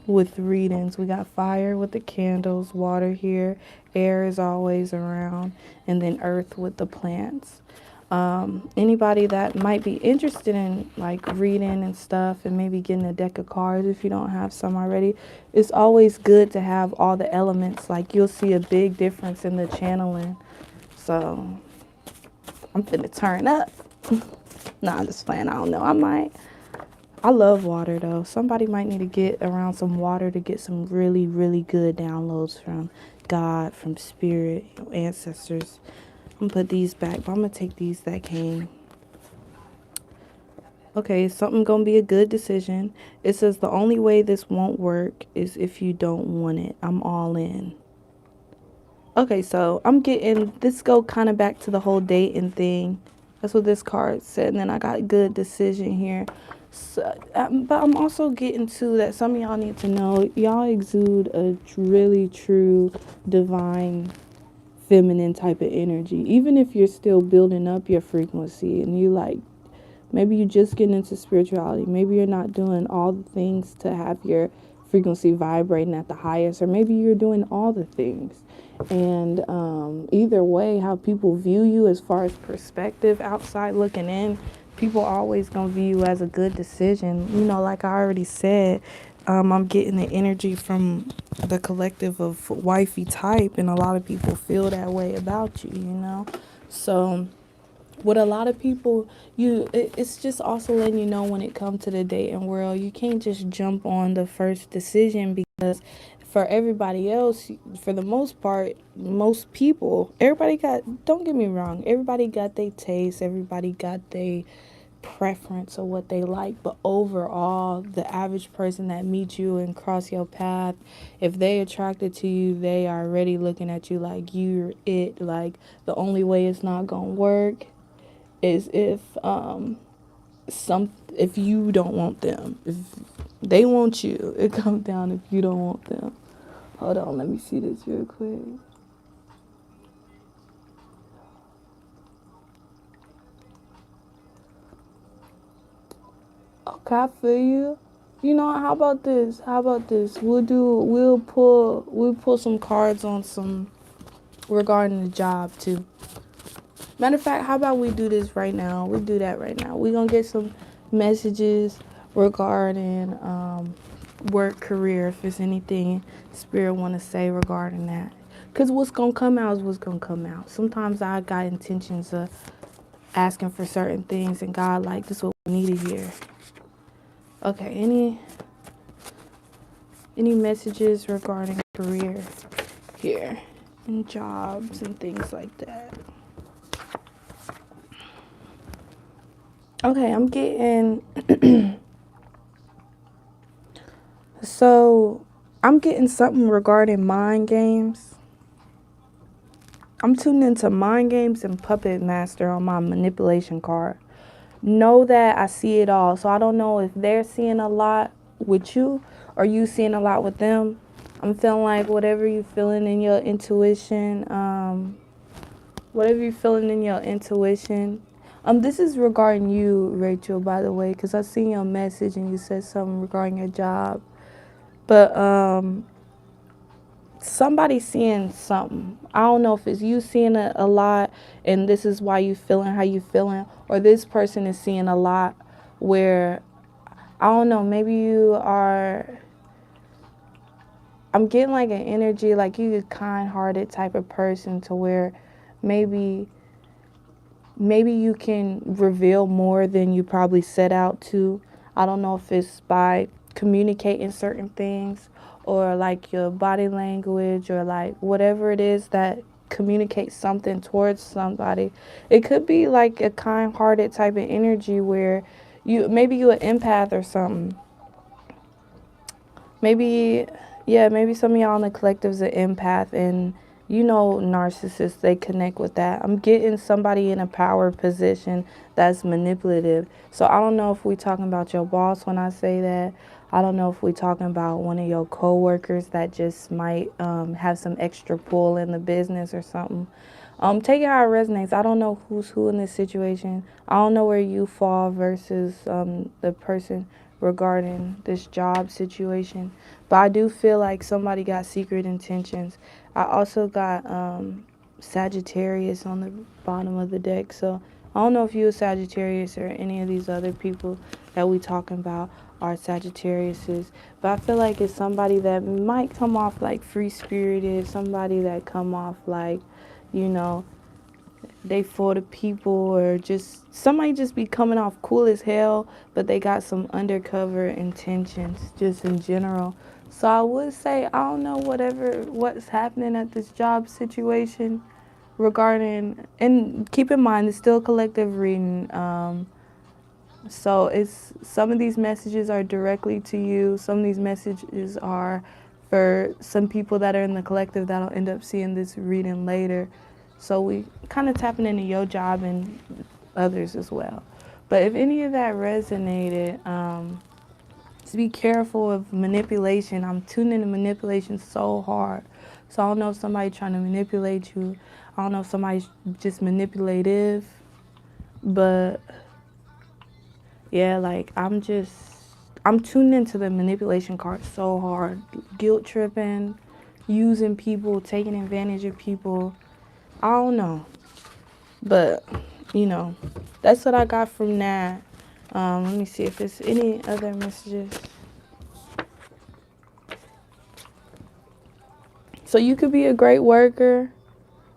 with readings. We got fire with the candles, water here, air is always around, and then earth with the plants. Anybody that might be interested in like reading and stuff and maybe getting a deck of cards if you don't have some already, it's always good to have all the elements. Like you'll see a big difference in the channeling. So I'm finna turn up. Nah, I'm just playing. I don't know. I might. I love water though. Somebody might need to get around some water to get some really, really good downloads from God, from spirit, ancestors. I'm gonna put these back, but I'm gonna take these that came. Okay, something gonna be a good decision. It says the only way this won't work is if you don't want it. I'm all in. Okay, so I'm getting this go kind of back to the whole dating thing. That's what this card said. And then I got good decision here. So, but I'm also getting to that some of y'all need to know y'all exude a really true divine feminine type of energy. Even if you're still building up your frequency and you like maybe you just getting into spirituality, maybe you're not doing all the things to have your frequency vibrating at the highest, or maybe you're doing all the things. And either way, how people view you as far as perspective outside looking in, people always gonna view you as a good decision. You know, like I already said, I'm getting the energy from the collective of wifey type, and a lot of people feel that way about you, you know. So with a lot of people, it's just also letting you know when it comes to the dating world, you can't just jump on the first decision, because for everybody else, for the most part, most people, everybody got, don't get me wrong, everybody got their taste, everybody got their preference of what they like, but overall the average person that meets you and cross your path, if they attracted to you, they are already looking at you like you're it. Like the only way it's not gonna work is if you don't want them. If they want you, it comes down if you don't want them. Hold on, let me see this real quick. Okay, I feel you. You know, how about this? How about this? We'll pull some cards on some regarding the job too. Matter of fact, how about we do this right now? We do that right now. We're gonna get some messages regarding work, career, if there's anything spirit want to say regarding that. Because what's gonna come out is what's gonna come out. Sometimes I got intentions of asking for certain things, and God like, this is what we needed here. Okay, any messages regarding career here and jobs and things like that? Okay, I'm getting so I'm getting something regarding mind games. I'm tuned into mind games and puppet master on my manipulation card. Know that I see it all. So I don't know if they're seeing a lot with you or you seeing a lot with them. I'm feeling like whatever you're feeling in your intuition, this is regarding you, Rachel, by the way, because I seen your message and you said something regarding your job. But somebody's seeing something. I don't know if it's you seeing it a lot and this is why you feeling how you feeling, or this person is seeing a lot where, I don't know, maybe you are, I'm getting like an energy like you a kind-hearted type of person to where maybe maybe you can reveal more than you probably set out to. I don't know if it's by communicating certain things or like your body language or like whatever it is that communicates something towards somebody. It could be like a kind-hearted type of energy where you an empath or something. Maybe, yeah, maybe some of y'all in the collective's an empath, and narcissists, they connect with that. I'm getting somebody in a power position that's manipulative. So I don't know if we talking about your boss when I say that. I don't know if we talking about one of your coworkers that just might have some extra pull in the business or something. Take it how it resonates. I don't know who's who in this situation. I don't know where you fall versus the person regarding this job situation. But I do feel like somebody got secret intentions. I also got Sagittarius on the bottom of the deck. So I don't know if you a Sagittarius or any of these other people that we talking about are Sagittariuses. But I feel like it's somebody that might come off like free spirited, somebody that come off like, you know, they for the people, or just somebody just be coming off cool as hell, but they got some undercover intentions just in general. So I would say I don't know what's happening at this job situation regarding, and keep in mind it's still collective reading. So it's some of these messages are directly to you. Some of these messages are for some people that are in the collective that'll end up seeing this reading later. So we kind of tapping into your job and others as well. But if any of that resonated, just be careful of manipulation. I'm tuning into manipulation so hard. So I don't know if somebody's trying to manipulate you. I don't know if somebody's just manipulative. But yeah, like I'm tuned into the manipulation card so hard. Guilt tripping, using people, taking advantage of people. I don't know. But, that's what I got from that. Let me see if there's any other messages. So you could be a great worker.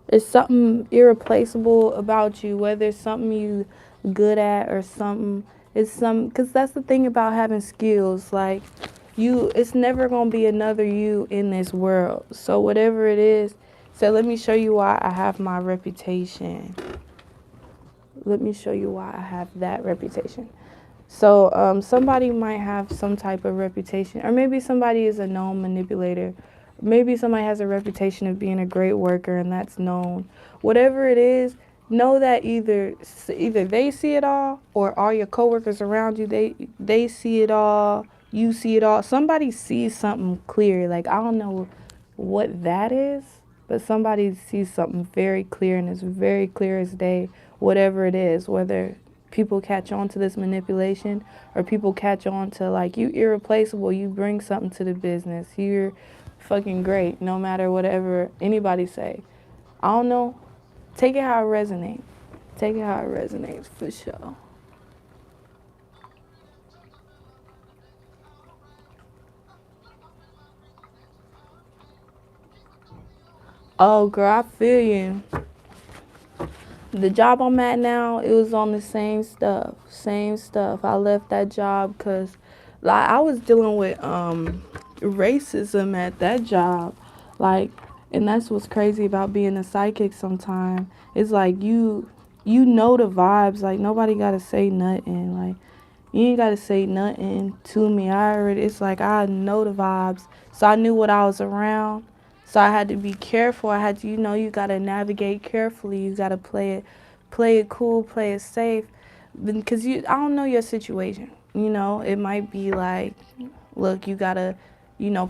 It's something irreplaceable about you, whether it's something you good at or something. It's some, because that's the thing about having skills. Like, it's never going to be another you in this world. So whatever it is, so let me show you why I have my reputation. Let me show you why I have that reputation. So somebody might have some type of reputation, or maybe somebody is a known manipulator. Maybe somebody has a reputation of being a great worker, and that's known. Whatever it is, know that either they see it all, or all your coworkers around you, they see it all. You see it all. Somebody sees something clear. Like, I don't know what that is, but somebody sees something very clear, and it's very clear as day. Whatever it is, whether people catch on to this manipulation or people catch on to, like, you irreplaceable, you bring something to the business, you're fucking great no matter whatever anybody say. I don't know. Take it how it resonates. Take it how it resonates for sure. Oh, girl, I feel you. The job I'm at now, it was on the same stuff. Same stuff. I left that job because, like, I was dealing with racism at that job. Like, and that's what's crazy about being a psychic sometimes. It's like you know the vibes. Like, nobody gotta say nothing. Like, you ain't gotta say nothing to me. It's like I know the vibes. So I knew what I was around. So I had to be careful. I had to, you gotta navigate carefully. You gotta play it cool, play it safe. Because I don't know your situation. It might be like, look, you gotta,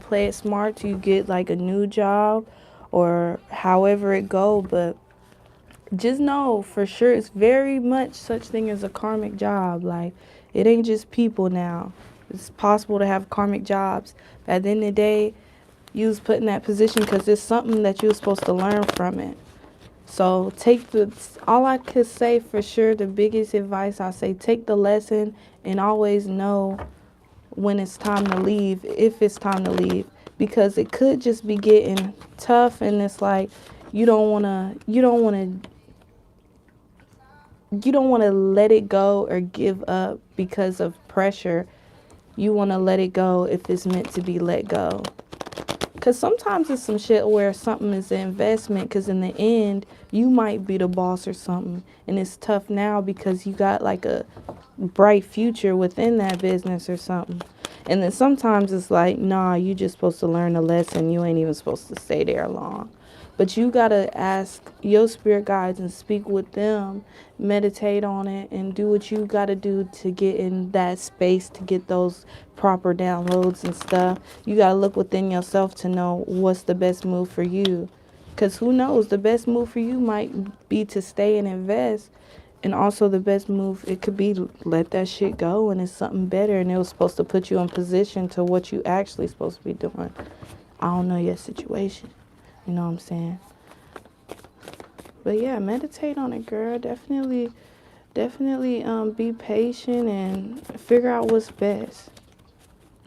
play it smart till you get like a new job or however it go. But just know for sure it's very much such thing as a karmic job. Like, it ain't just people now. It's possible to have karmic jobs. But at the end of the day, you was put in that position because it's something that you were supposed to learn from it. So all I could say for sure, the biggest advice I say, take the lesson and always know when it's time to leave, if it's time to leave. Because it could just be getting tough, and it's like you don't wanna you don't want to let it go or give up because of pressure. You want to let it go if it's meant to be let go. Because sometimes it's some shit where something is an investment, because in the end, you might be the boss or something. And it's tough now because you got like a bright future within that business or something. And then sometimes it's like, nah, you just supposed to learn a lesson. You ain't even supposed to stay there long. But you got to ask your spirit guides and speak with them, meditate on it, and do what you got to do to get in that space to get those proper downloads and stuff. You got to look within yourself to know what's the best move for you. Because who knows, the best move for you might be to stay and invest. And also the best move, it could be let that shit go and it's something better. And it was supposed to put you in position to what you actually supposed to be doing. I don't know your situation. You know what I'm saying? But yeah, meditate on it, girl. Definitely be patient and figure out what's best.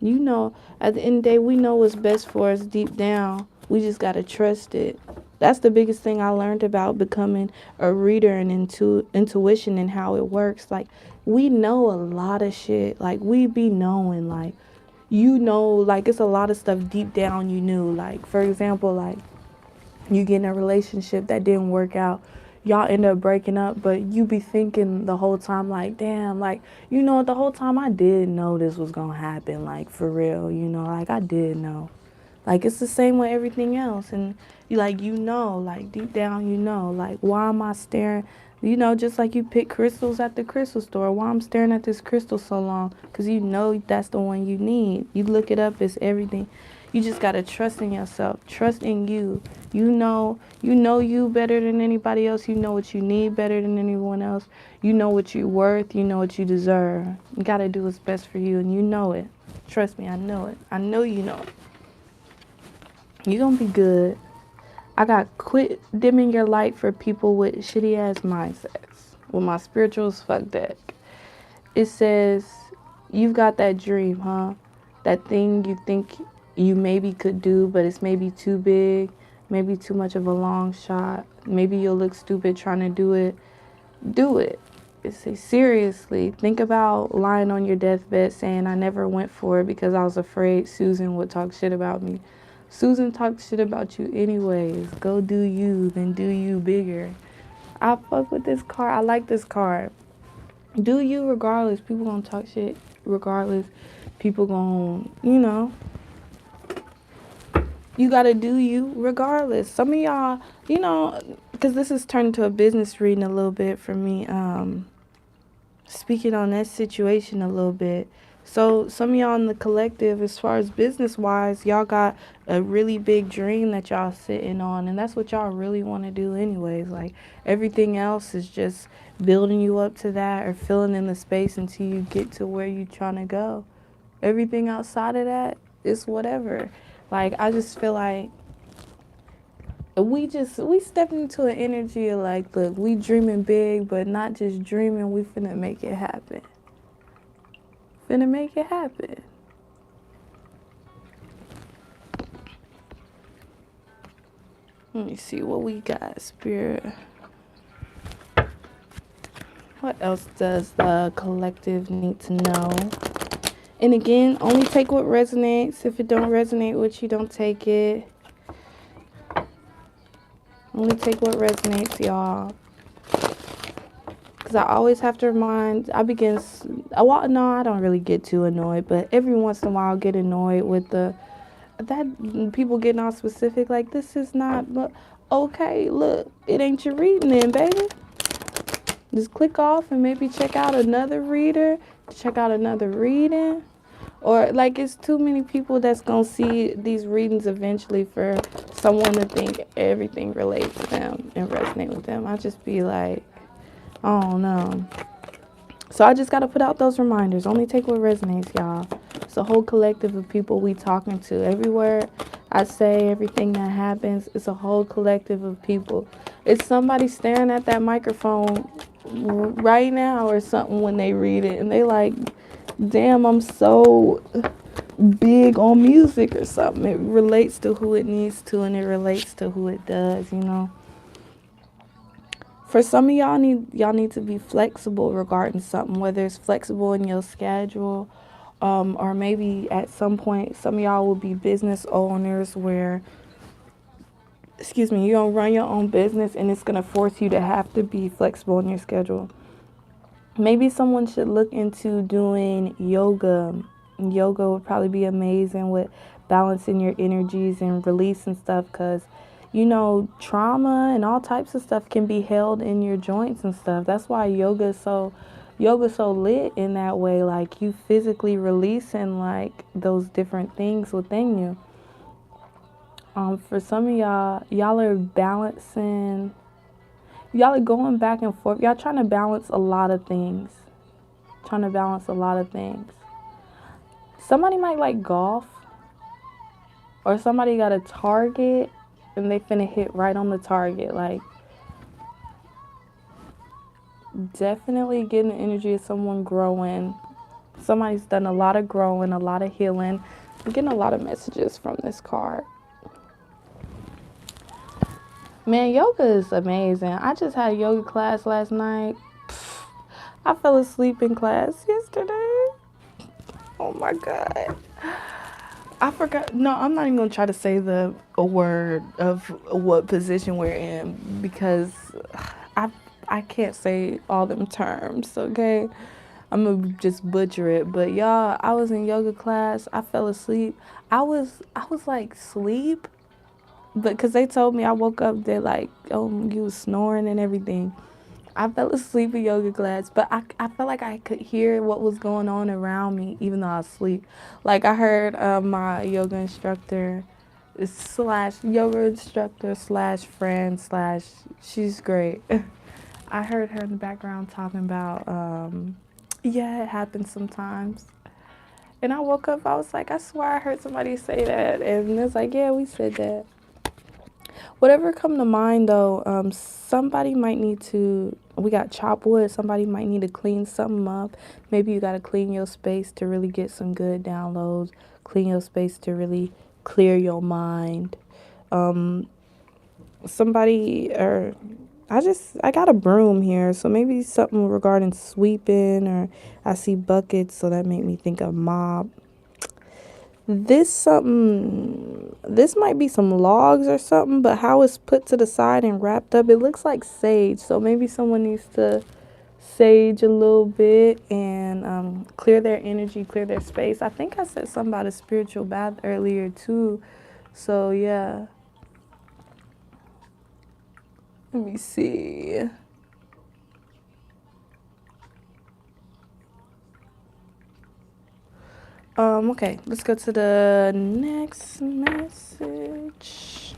You know, at the end of the day, we know what's best for us deep down. We just got to trust it. That's the biggest thing I learned about becoming a reader and intuition and how it works. Like, we know a lot of shit. Like, we be knowing, like, you know, like, it's a lot of stuff deep down you knew. Like, for example, like, you get in a relationship that didn't work out, y'all end up breaking up, but you be thinking the whole time like, damn, like, you know, the whole time I did know this was gonna happen, like, for real, you know, like, I did know. Like, it's the same with everything else. And you, like, you know, like, deep down, you know, like, why am I staring, you know, just like you pick crystals at the crystal store, why I'm staring at this crystal so long? Because you know that's the one you need. You look it up, it's everything. You just got to trust in yourself, trust in you. You know you better than anybody else. You know what you need better than anyone else. You know what you're worth. You know what you deserve. You got to do what's best for you, and you know it. Trust me, I know it. I know you know it. You're going to be good. I got quit dimming your light for people with shitty ass mindsets. With my spirituals, fuck that. It says, you've got that dream, huh? That thing you think you maybe could do, but it's maybe too big, maybe too much of a long shot. Maybe you'll look stupid trying to do it. Do it. It says, seriously, think about lying on your deathbed saying, I never went for it because I was afraid Susan would talk shit about me. Susan talks shit about you anyways. Go do you, then do you bigger. I fuck with this card. I like this card. Do you regardless. People gonna talk shit regardless. People gonna, you know, you gotta do you regardless. Some of y'all, you know, because this is turned into a business reading a little bit for me, speaking on that situation a little bit. So some of y'all in the collective, as far as business wise, y'all got a really big dream that y'all sitting on, and that's what y'all really want to do anyways. Like, everything else is just building you up to that or filling in the space until you get to where you're trying to go. Everything outside of that is whatever. Like, I just feel like we stepped into an energy of like, look, we dreaming big, but not just dreaming, we finna make it happen. Finna make it happen. Let me see what we got, Spirit. What else does the collective need to know? And again, only take what resonates. If it don't resonate with you, don't take it. Only take what resonates, y'all. Because I always have to remind, I don't really get too annoyed, but every once in a while I'll get annoyed with that people getting all specific, like, this is not, okay, look, it ain't your reading then, baby. Just click off and maybe check out another reader, check out another reading. Or, like, it's too many people that's going to see these readings eventually for someone to think everything relates to them and resonate with them. I just be like, I don't know. So I just got to put out those reminders. Only take what resonates, y'all. It's a whole collective of people we talking to. Everywhere I say, everything that happens, it's a whole collective of people. It's somebody staring at that microphone right now or something when they read it. And they like, damn, I'm so big on music or something. It relates to who it needs to and it relates to who it does, you know. For some of y'all need to be flexible regarding something, whether it's flexible in your schedule, or maybe at some point some of y'all will be business owners where, excuse me, you don't run your own business and it's gonna force you to have to be flexible in your schedule. Maybe someone should look into doing yoga. Yoga would probably be amazing with balancing your energies and releasing stuff because, you know, trauma and all types of stuff can be held in your joints and stuff. That's why yoga's so lit in that way. Like you physically releasing like those different things within you. For some of y'all are balancing, y'all are going back and forth. Y'all trying to balance a lot of things. Trying to balance a lot of things. Somebody might like golf, or somebody got a target and they finna hit right on the target. Like, definitely getting the energy of someone growing. Somebody's done a lot of growing, a lot of healing. I'm getting a lot of messages from this card. Man, yoga is amazing. I just had a yoga class last night. I fell asleep in class yesterday. Oh my God. I forgot. No, I'm not even going to try to say a word of what position we're in because I I can't say all them terms, okay? I'm going to just butcher it. But y'all, I was in yoga class. I fell asleep. I was like sleep, but cuz they told me I woke up they're like, "Oh, you was snoring and everything." I fell asleep in yoga class, but I felt like I could hear what was going on around me, even though I was asleep. Like I heard my yoga instructor slash yoga instructor slash friend slash she's great. I heard her in the background talking about, yeah, it happens sometimes. And I woke up, I was like, I swear I heard somebody say that. And it's like, yeah, we said that. Whatever come to mind though, somebody might need to, we got chop wood, somebody might need to clean something up. Maybe you got to clean your space to really get some good downloads, clean your space to really clear your mind. Somebody, or I got a broom here, so maybe something regarding sweeping, or I see buckets, so that made me think of mop. This might be some logs or something, but how it's put to the side and wrapped up, it looks like sage. So maybe someone needs to sage a little bit and clear their energy, clear their space. I think I said something about a spiritual bath earlier too. So yeah. Let me see. Okay, let's go to the next message.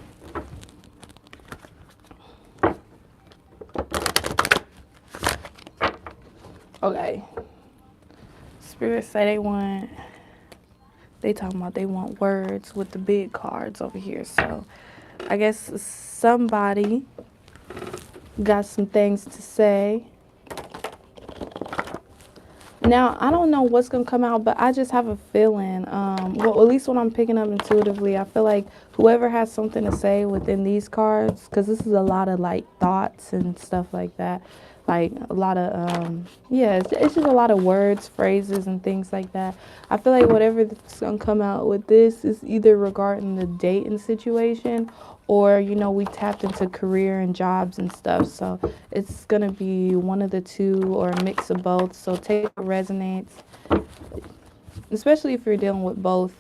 Okay. Spirit say they talking about they want words with the big cards over here. So I guess somebody got some things to say. Now, I don't know what's going to come out, but I just have a feeling, well, at least what I'm picking up intuitively, I feel like whoever has something to say within these cards, because this is a lot of, like, thoughts and stuff like that, like, a lot of, yeah, it's just a lot of words, phrases, and things like that. I feel like whatever's going to come out with this is either regarding the dating situation or, you know, we tapped into career and jobs and stuff. So it's going to be one of the two or a mix of both. So take what resonates, especially if you're dealing with both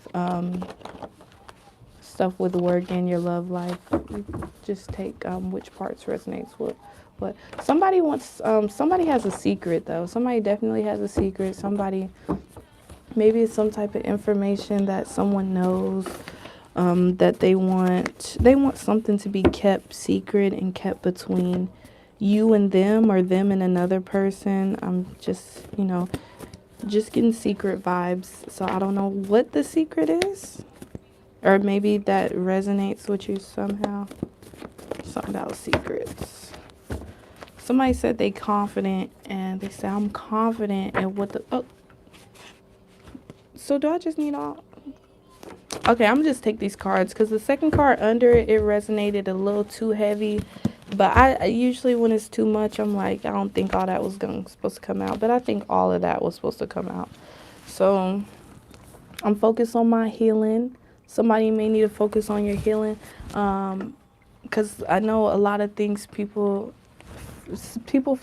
stuff with work and your love life. Just take which parts resonates with what. Somebody wants, somebody has a secret though. Somebody definitely has a secret. Somebody, maybe it's some type of information that someone knows. That they want something to be kept secret and kept between you and them or them and another person. I'm just, you know, just getting secret vibes. So I don't know what the secret is. Or maybe that resonates with you somehow. Something about secrets. Somebody said they confident and they say I'm confident in what the, oh. So do I just need all? Okay, I'm gonna just take these cards because the second card under it, it resonated a little too heavy. But I usually, when it's too much, I'm like, I don't think all that was supposed to come out. But I think all of that was supposed to come out. So I'm focused on my healing. Somebody may need to focus on your healing. Because I know a lot of things people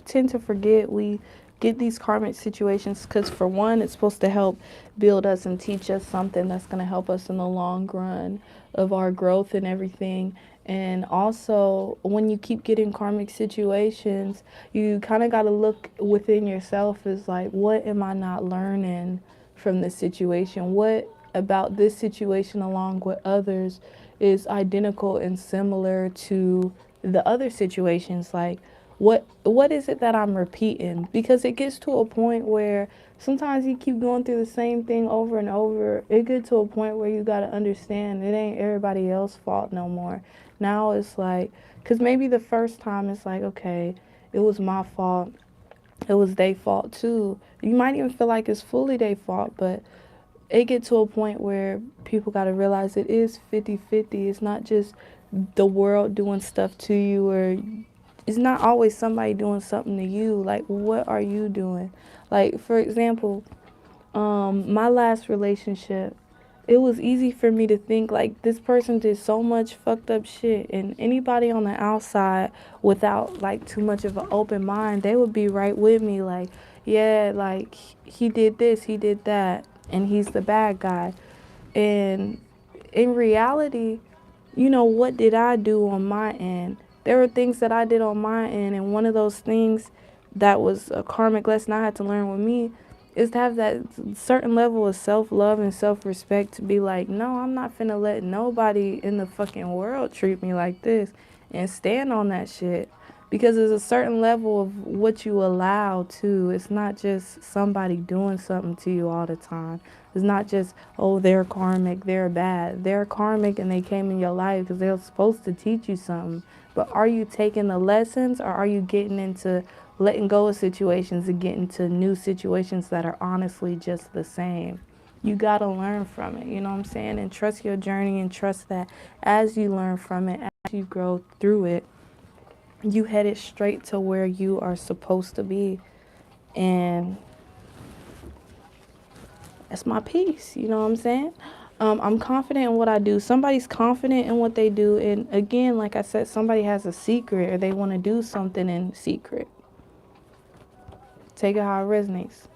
tend to forget. We get these karmic situations because, for one, it's supposed to help build us and teach us something that's going to help us in the long run of our growth and everything. And also, when you keep getting karmic situations, you kind of got to look within yourself, as like, what am I not learning from this situation? What about this situation, along with others, is identical and similar to the other situations? Like, what is it that I'm repeating? Because it gets to a point where sometimes you keep going through the same thing over and over. It gets to a point where you got to understand it ain't everybody else's fault no more. Now it's like, because maybe the first time it's like, okay, it was my fault, it was their fault too. You might even feel like it's fully their fault, but it get to a point where people got to realize it is 50-50. It's not just the world doing stuff to you, or it's not always somebody doing something to you. Like, what are you doing? Like, for example, my last relationship, it was easy for me to think like this person did so much fucked up shit, and anybody on the outside without like too much of an open mind, they would be right with me like, yeah, like he did this, he did that, and he's the bad guy. And in reality, what did I do on my end? There were things that I did on my end, and one of those things that was a karmic lesson I had to learn with me is to have that certain level of self-love and self-respect, to be like, no, I'm not finna let nobody in the fucking world treat me like this, and stand on that shit. Because there's a certain level of what you allow to. It's not just somebody doing something to you all the time. It's not just, oh, they're karmic, they're bad. They're karmic and they came in your life because they're supposed to teach you something. But are you taking the lessons, or are you getting into letting go of situations and getting to new situations that are honestly just the same? You got to learn from it, you know what I'm saying? And trust your journey, and trust that as you learn from it, as you grow through it, you headed straight to where you are supposed to be. And that's my piece, you know what I'm saying? I'm confident in what I do. Somebody's confident in what they do, and again, like I said, somebody has a secret, or they want to do something in secret. Take it how it resonates.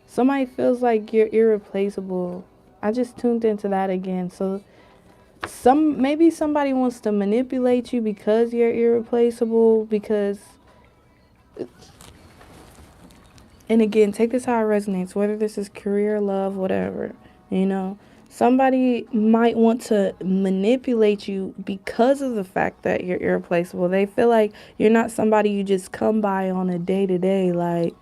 Somebody feels like you're irreplaceable. I just tuned into that again. So maybe somebody wants to manipulate you because you're irreplaceable, because, and again, take this how it resonates, whether this is career, love, whatever, you know. Somebody might want to manipulate you because of the fact that you're irreplaceable. They feel like you're not somebody you just come by on a day to day. Like,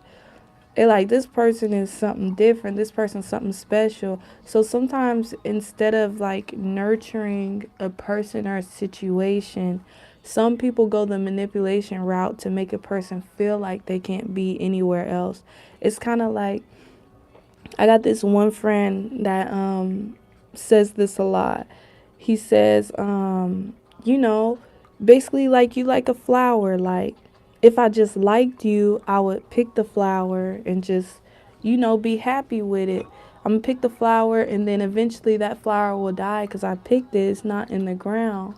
they're like, this person is something different. This person's something special. So sometimes, instead of like nurturing a person or a situation, some people go the manipulation route to make a person feel like they can't be anywhere else. It's kind of like, I got this one friend that says this a lot. He says, you know, basically, like, you like a flower. Like, if I just liked you, I would pick the flower and just, be happy with it. I'm gonna pick the flower, and then eventually that flower will die because I picked it. It's not in the ground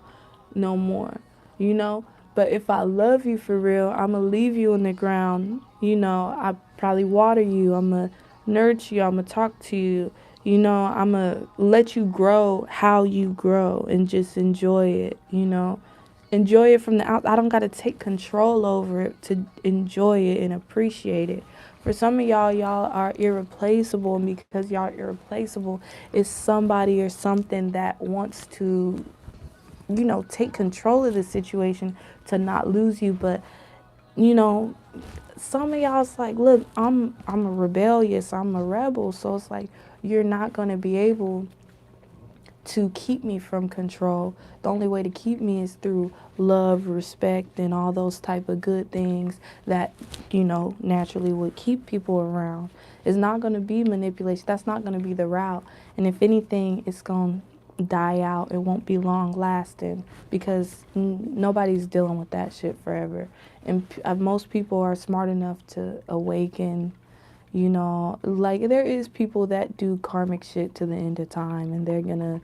no more, you know. But if I love you for real, I'm gonna leave you in the ground. I probably water you. I'm gonna nurture you. I'm gonna talk to you. I'm gonna let you grow how you grow, and just enjoy it. Enjoy it from the out. I don't gotta take control over it to enjoy it and appreciate it. For some of y'all are irreplaceable, and because y'all are irreplaceable, it's somebody or something that wants to take control of the situation to not lose you. But, you know, some of y'all's like, look, I'm a rebellious, I'm a rebel. So it's like, you're not going to be able to keep me from control. The only way to keep me is through love, respect, and all those type of good things that, naturally would keep people around. It's not going to be manipulation. That's not going to be the route. And if anything, it's going to die out. It won't be long lasting because nobody's dealing with that shit forever. And most people are smart enough to awaken. You know, like there is people that do karmic shit to the end of time, and they're gonna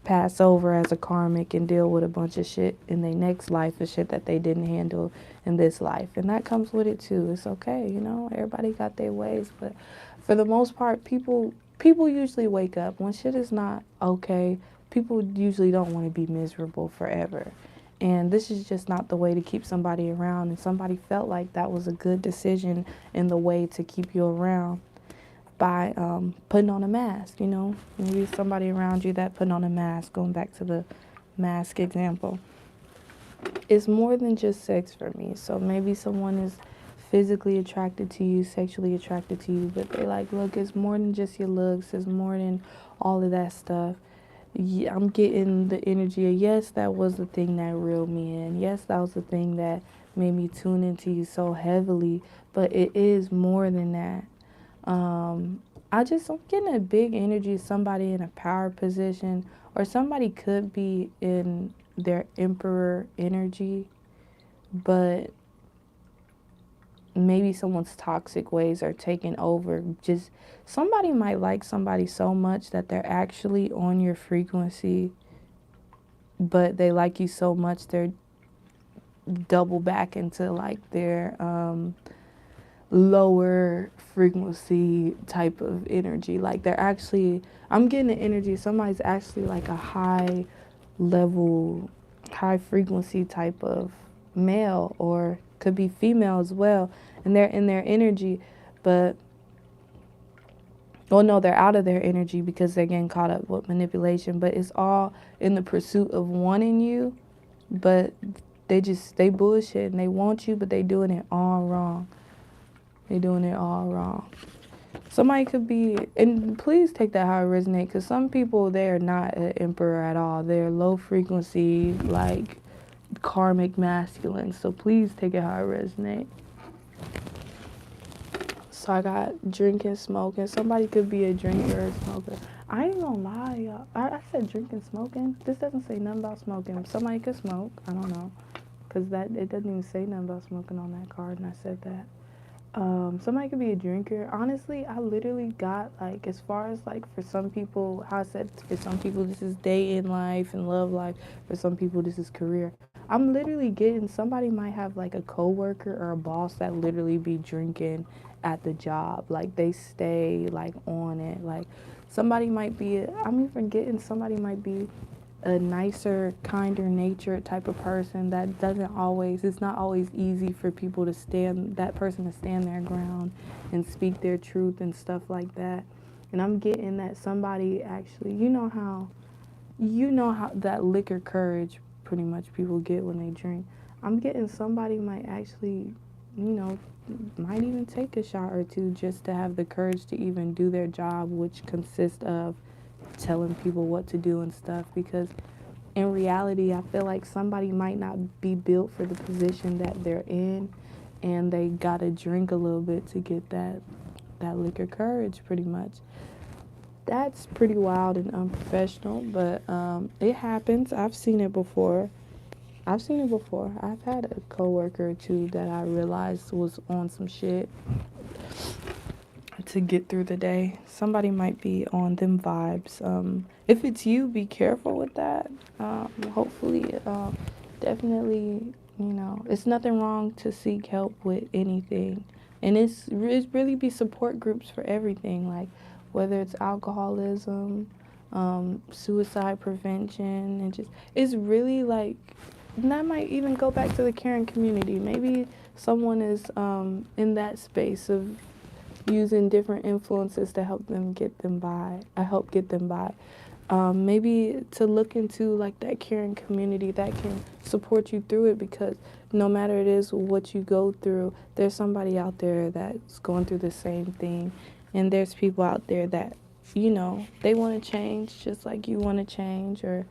pass over as a karmic and deal with a bunch of shit in their next life, the shit that they didn't handle in this life. And that comes with it too. It's okay, you know, everybody got their ways, but for the most part, people usually wake up when shit is not okay. People usually don't want to be miserable forever. And this is just not the way to keep somebody around. And somebody felt like that was a good decision in the way to keep you around by putting on a mask, you know. Maybe somebody around you that putting on a mask, going back to the mask example. It's more than just sex for me. So maybe someone is physically attracted to you, sexually attracted to you, but they like, look, it's more than just your looks, it's more than all of that stuff. Yeah, I'm getting the energy of, yes, that was the thing that reeled me in. Yes, that was the thing that made me tune into you so heavily, but it is more than that. I'm getting a big energy of somebody in a power position, or somebody could be in their emperor energy, but maybe someone's toxic ways are taking over. Just somebody might like somebody so much that they're actually on your frequency, but they like you so much they're double back into like their lower frequency type of energy. Like they're actually, I'm getting the energy somebody's actually like a high level, high frequency type of male, or could be female as well, and they're in their energy, but well, no, they're out of their energy because they're getting caught up with manipulation, but it's all in the pursuit of wanting you, but they bullshit and they want you, but they doing it all wrong. They doing it all wrong. Somebody could be, and please take that how it resonates, because some people, they're not an emperor at all. They're low frequency, like karmic masculine. So please take it how it resonates. So I got drinking, smoking. Somebody could be a drinker or a smoker. I ain't gonna lie, y'all. I said drinking, smoking. This doesn't say nothing about smoking. Somebody could smoke. I don't know. Because it doesn't even say nothing about smoking on that card, and I said that. Somebody could be a drinker. Honestly, I literally got like, as far as like for some people, how I said for some people this is day in life and love life. For some people this is career. I'm literally getting, somebody might have like a coworker or a boss that literally be drinking at the job. Like they stay like on it. Like somebody might be, I'm even getting somebody might be a nicer, kinder natured type of person that doesn't always, it's not always easy for people to stand, that person to stand their ground and speak their truth and stuff like that. And I'm getting that somebody actually, you know how that liquor courage pretty much people get when they drink. I'm getting somebody might actually, you know, might even take a shot or two just to have the courage to even do their job, which consists of telling people what to do and stuff, because in reality I feel like somebody might not be built for the position that they're in, and they gotta drink a little bit to get that liquor courage pretty much. That's pretty wild and unprofessional, but it happens. I've seen it before. I've had a coworker or two that I realized was on some shit to get through the day. Somebody might be on them vibes. If it's you, be careful with that. Hopefully, definitely, it's nothing wrong to seek help with anything. And it's really be support groups for everything, like whether it's alcoholism, suicide prevention, and just, it's really like, and that might even go back to the caring community. Maybe someone is in that space of using different influences to help them get them by. I help get them by. Maybe to look into like that caring community that can support you through it, because no matter it is what you go through, there's somebody out there that's going through the same thing, and there's people out there that they want to change just like you want to change. Or,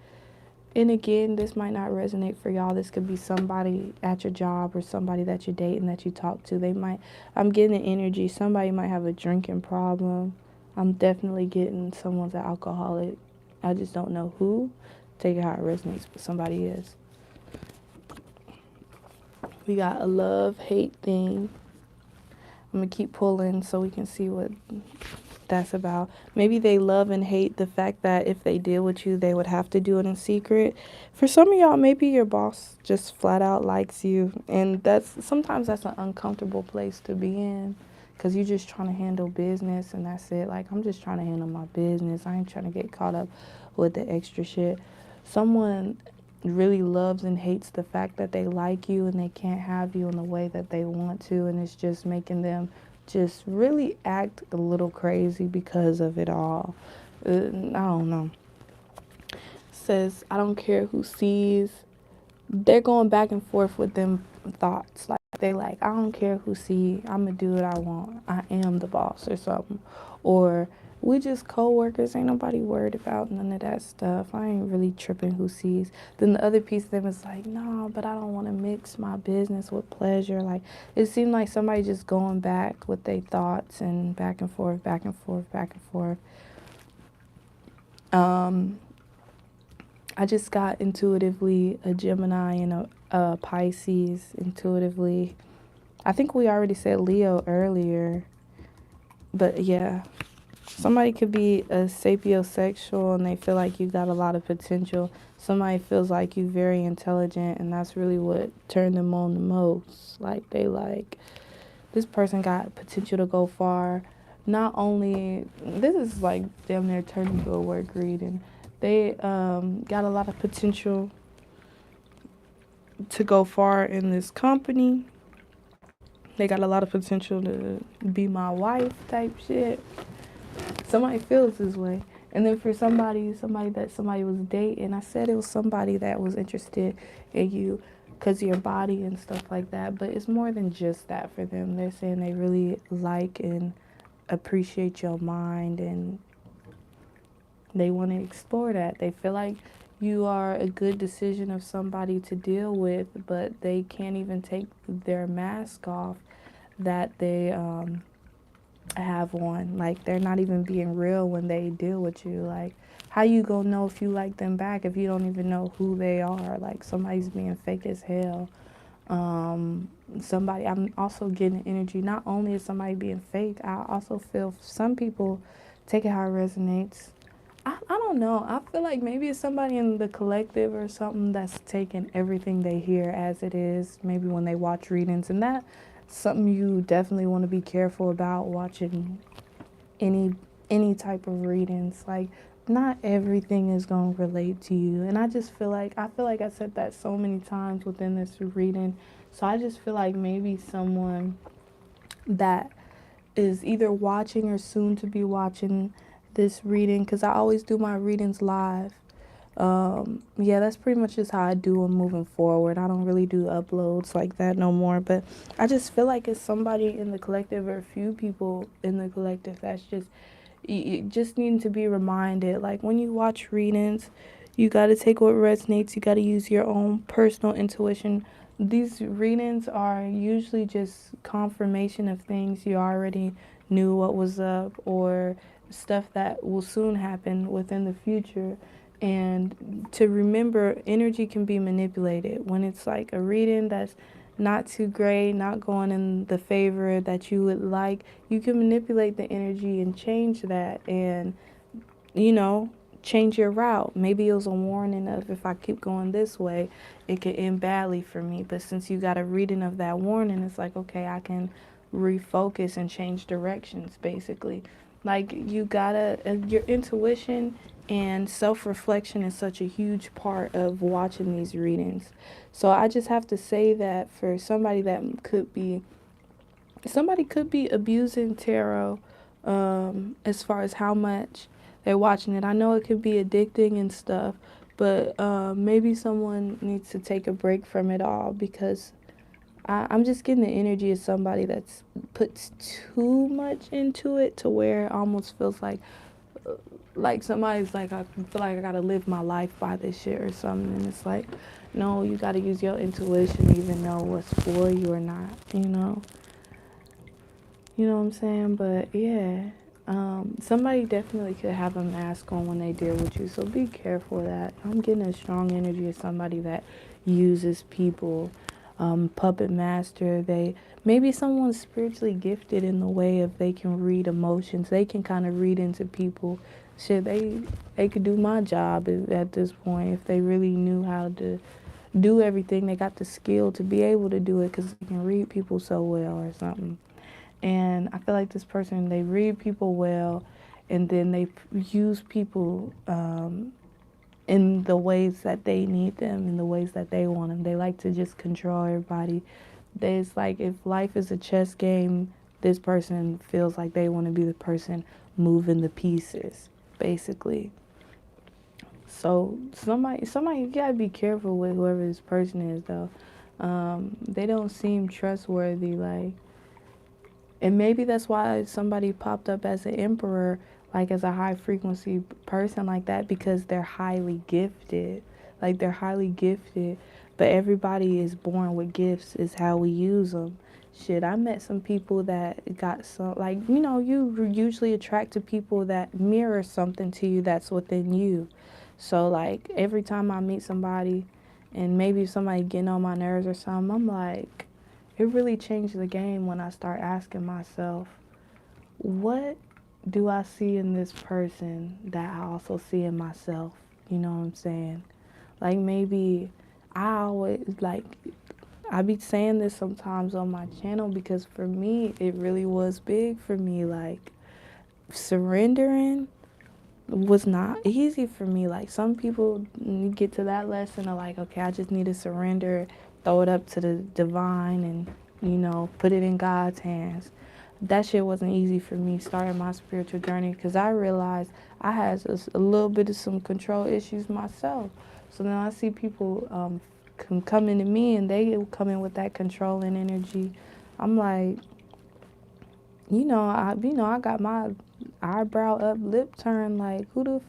and again, this might not resonate for y'all. This could be somebody at your job or somebody that you're dating that you talk to. I'm getting the energy. Somebody might have a drinking problem. I'm definitely getting someone's an alcoholic I just don't know who. Take it how it resonates, but somebody is. We got a love-hate thing. I'm going to keep pulling so we can see what that's about. Maybe they love and hate the fact that if they deal with you, they would have to do it in secret. For some of y'all, maybe your boss just flat out likes you, and sometimes that's an uncomfortable place to be in, because you're just trying to handle business and that's it. Like, I'm just trying to handle my business. I ain't trying to get caught up with the extra shit. Someone really loves and hates the fact that they like you and they can't have you in the way that they want to, and it's just making them just really act a little crazy because of it all. I don't know. Says, I don't care who sees. They're going back and forth with them thoughts. Like, I don't care who see. I'm going to do what I want. I am the boss or something. Or, we just co-workers. Ain't nobody worried about none of that stuff. I ain't really tripping who sees. Then the other piece of them is like, no, but I don't want to mix my business with pleasure. Like, it seemed like somebody just going back with their thoughts and back and forth, back and forth, back and forth. I just got intuitively a Gemini and a Pisces intuitively. I think we already said Leo earlier. But yeah, somebody could be a sapiosexual and they feel like you got a lot of potential. Somebody feels like you very intelligent, and that's really what turned them on the most. Like, this person got potential to go far. Not only, this is like damn near turning into a work reading. They got a lot of potential to go far in this company. They got a lot of potential to be my wife type shit. Somebody feels this way. And then for somebody that somebody was dating, I said it was somebody that was interested in you because of your body and stuff like that. But it's more than just that for them. They're saying they really like and appreciate your mind, and they want to explore that. They feel like you are a good decision of somebody to deal with, but they can't even take their mask off that they have on. Like, they're not even being real when they deal with you. Like, how you gonna know if you like them back if you don't even know who they are? Like, somebody's being fake as hell. I'm also getting energy. Not only is somebody being fake, I also feel some people, take it how it resonates. I don't know. I feel like maybe it's somebody in the collective or something that's taking everything they hear as it is. Maybe when they watch readings, and that's something you definitely want to be careful about watching any type of readings. Like, not everything is going to relate to you. And I feel like I said that so many times within this reading. So I just feel like maybe someone that is either watching or soon to be watching this reading, because I always do my readings live. Yeah, that's pretty much just how I do them moving forward. I don't really do uploads like that no more, but I just feel like it's somebody in the collective or a few people in the collective that's just, you just need to be reminded. Like, when you watch readings, you got to take what resonates. You got to use your own personal intuition. These readings are usually just confirmation of things you already knew what was up, or stuff that will soon happen within the future. And to remember, energy can be manipulated. When it's like a reading that's not too great, not going in the favor that you would like, you can manipulate the energy and change that, and, change your route. Maybe it was a warning of, if I keep going this way, it could end badly for me. But since you got a reading of that warning, it's like, okay, I can refocus and change directions, basically. Like, you gotta, your intuition and self-reflection is such a huge part of watching these readings. So I just have to say that for somebody could be abusing tarot, as far as how much they're watching it. I know it could be addicting and stuff, but maybe someone needs to take a break from it all, because I'm just getting the energy of somebody that's puts too much into it, to where it almost feels like somebody's like, I feel like I gotta live my life by this shit or something. And it's like, no, you gotta use your intuition, even know what's for you or not, you know what I'm saying? But yeah, Somebody definitely could have a mask on when they deal with you, so be careful of that. I'm getting a strong energy of somebody that uses people. Puppet master, they maybe someone's spiritually gifted in the way of they can read emotions. They can kind of read into people. Shit, they could do my job at this point if they really knew how to do everything. They got the skill to be able to do it because they can read people so well or something. And I feel like this person, they read people well, and then they use people in the ways that they need them, in the ways that they want them. They like to just control everybody. It's like if life is a chess game, this person feels like they want to be the person moving the pieces, basically. So somebody, you gotta be careful with whoever this person is, though. They don't seem trustworthy, like, and maybe that's why somebody popped up as an emperor, like as a high frequency person like that, because they're highly gifted. Like they're highly gifted, but everybody is born with gifts, is how we use them. Shit, I met some people that got some, like, you usually attract to people that mirror something to you that's within you. So, like, every time I meet somebody and maybe somebody getting on my nerves or something, I'm like, it really changed the game when I start asking myself, what do I see in this person that I also see in myself? You know what I'm saying? Like maybe I always like I be saying this sometimes on my channel because for me it really was big for me, like surrendering was not easy for me. Like some people get to that lesson of like, okay, I just need to surrender, throw it up to the divine, and put it in God's hands. That shit wasn't easy for me starting my spiritual journey because I realized I had a little bit of some control issues myself. So then I see people come into me and they come in with that controlling energy. I'm like, I got my eyebrow up, lip turn, like, who the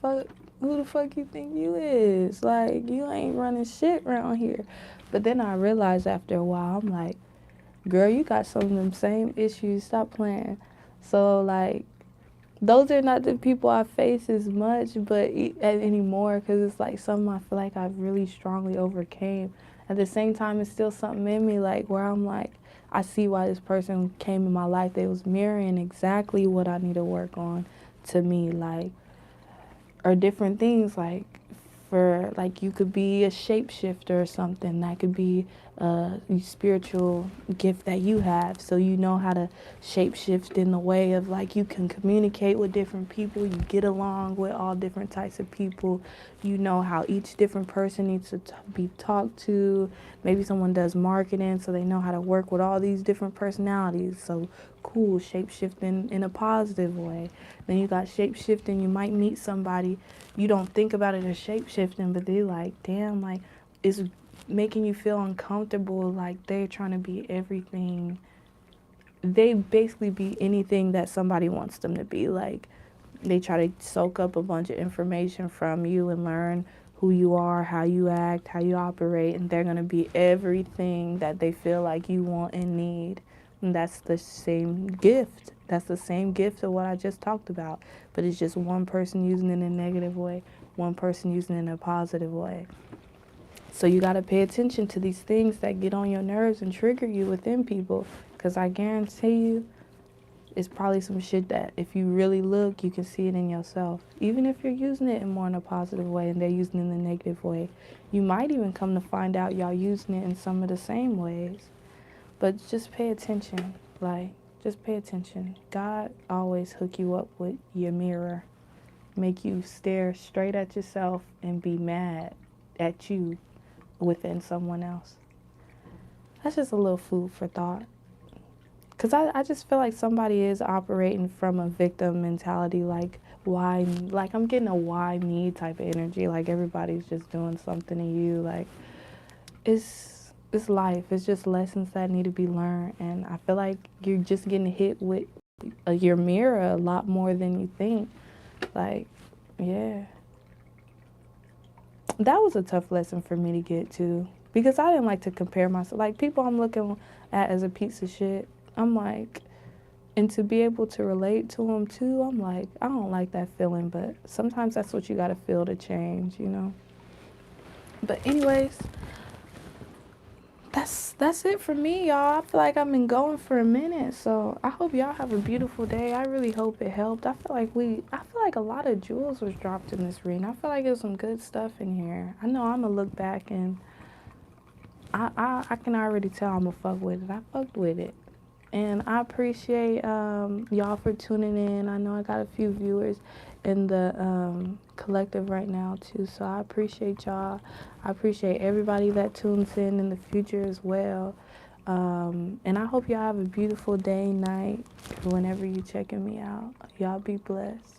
fuck you think you is? Like, you ain't running shit around here. But then I realized after a while, I'm like, girl, you got some of them same issues. Stop playing. So, like, those are not the people I face as much, but anymore, because it's like something I feel like I've really strongly overcame. At the same time, it's still something in me, like, where I'm like, I see why this person came in my life. They was mirroring exactly what I need to work on to me, like, or different things, like, for, like, you could be a shapeshifter or something. That could be a spiritual gift that you have, so you know how to shapeshift in the way of, like, you can communicate with different people, you get along with all different types of people, you know how each different person needs to be talked to. Maybe someone does marketing, so they know how to work with all these different personalities. So cool, shapeshifting in a positive way. Then you got shapeshifting, you might meet somebody, you don't think about it as shapeshifting, but they like, damn, like, it's making you feel uncomfortable, like they're trying to be everything. They basically be anything that somebody wants them to be. Like, they try to soak up a bunch of information from you and learn who you are, how you act, how you operate, and they're going to be everything that they feel like you want and need. And that's the same gift. That's the same gift of what I just talked about. But it's just one person using it in a negative way, one person using it in a positive way. So you got to pay attention to these things that get on your nerves and trigger you within people. Because I guarantee you, it's probably some shit that if you really look, you can see it in yourself. Even if you're using it in more in a positive way and they're using it in a negative way, you might even come to find out y'all using it in some of the same ways. But just pay attention. Like, just pay attention. God always hook you up with your mirror, make you stare straight at yourself and be mad at you within someone else. That's just a little food for thought. Because I just feel like somebody is operating from a victim mentality, like, why, like, I'm getting a why me type of energy, like everybody's just doing something to you, like, it's life, it's just lessons that need to be learned, and I feel like you're just getting hit with your mirror a lot more than you think, like, yeah. That was a tough lesson for me to get to, because I didn't like to compare myself, like, people I'm looking at as a piece of shit, I'm like, And to be able to relate to them too, I'm like, I don't like that feeling, but sometimes that's what you gotta feel to change, you know? But anyways, that's it for me, y'all. I feel like I've been going for a minute, so I hope y'all have a beautiful day. I really hope it helped. I feel like a lot of jewels was dropped in this reading. I feel like there's some good stuff in here. I know I'm gonna look back and I can already tell I'm gonna fuck with it. I fucked with it. And I appreciate y'all for tuning in. I know I got a few viewers in the collective right now too, so I appreciate y'all. I appreciate everybody that tunes in the future as well. And I hope y'all have a beautiful day, night, whenever you checking me out. Y'all be blessed.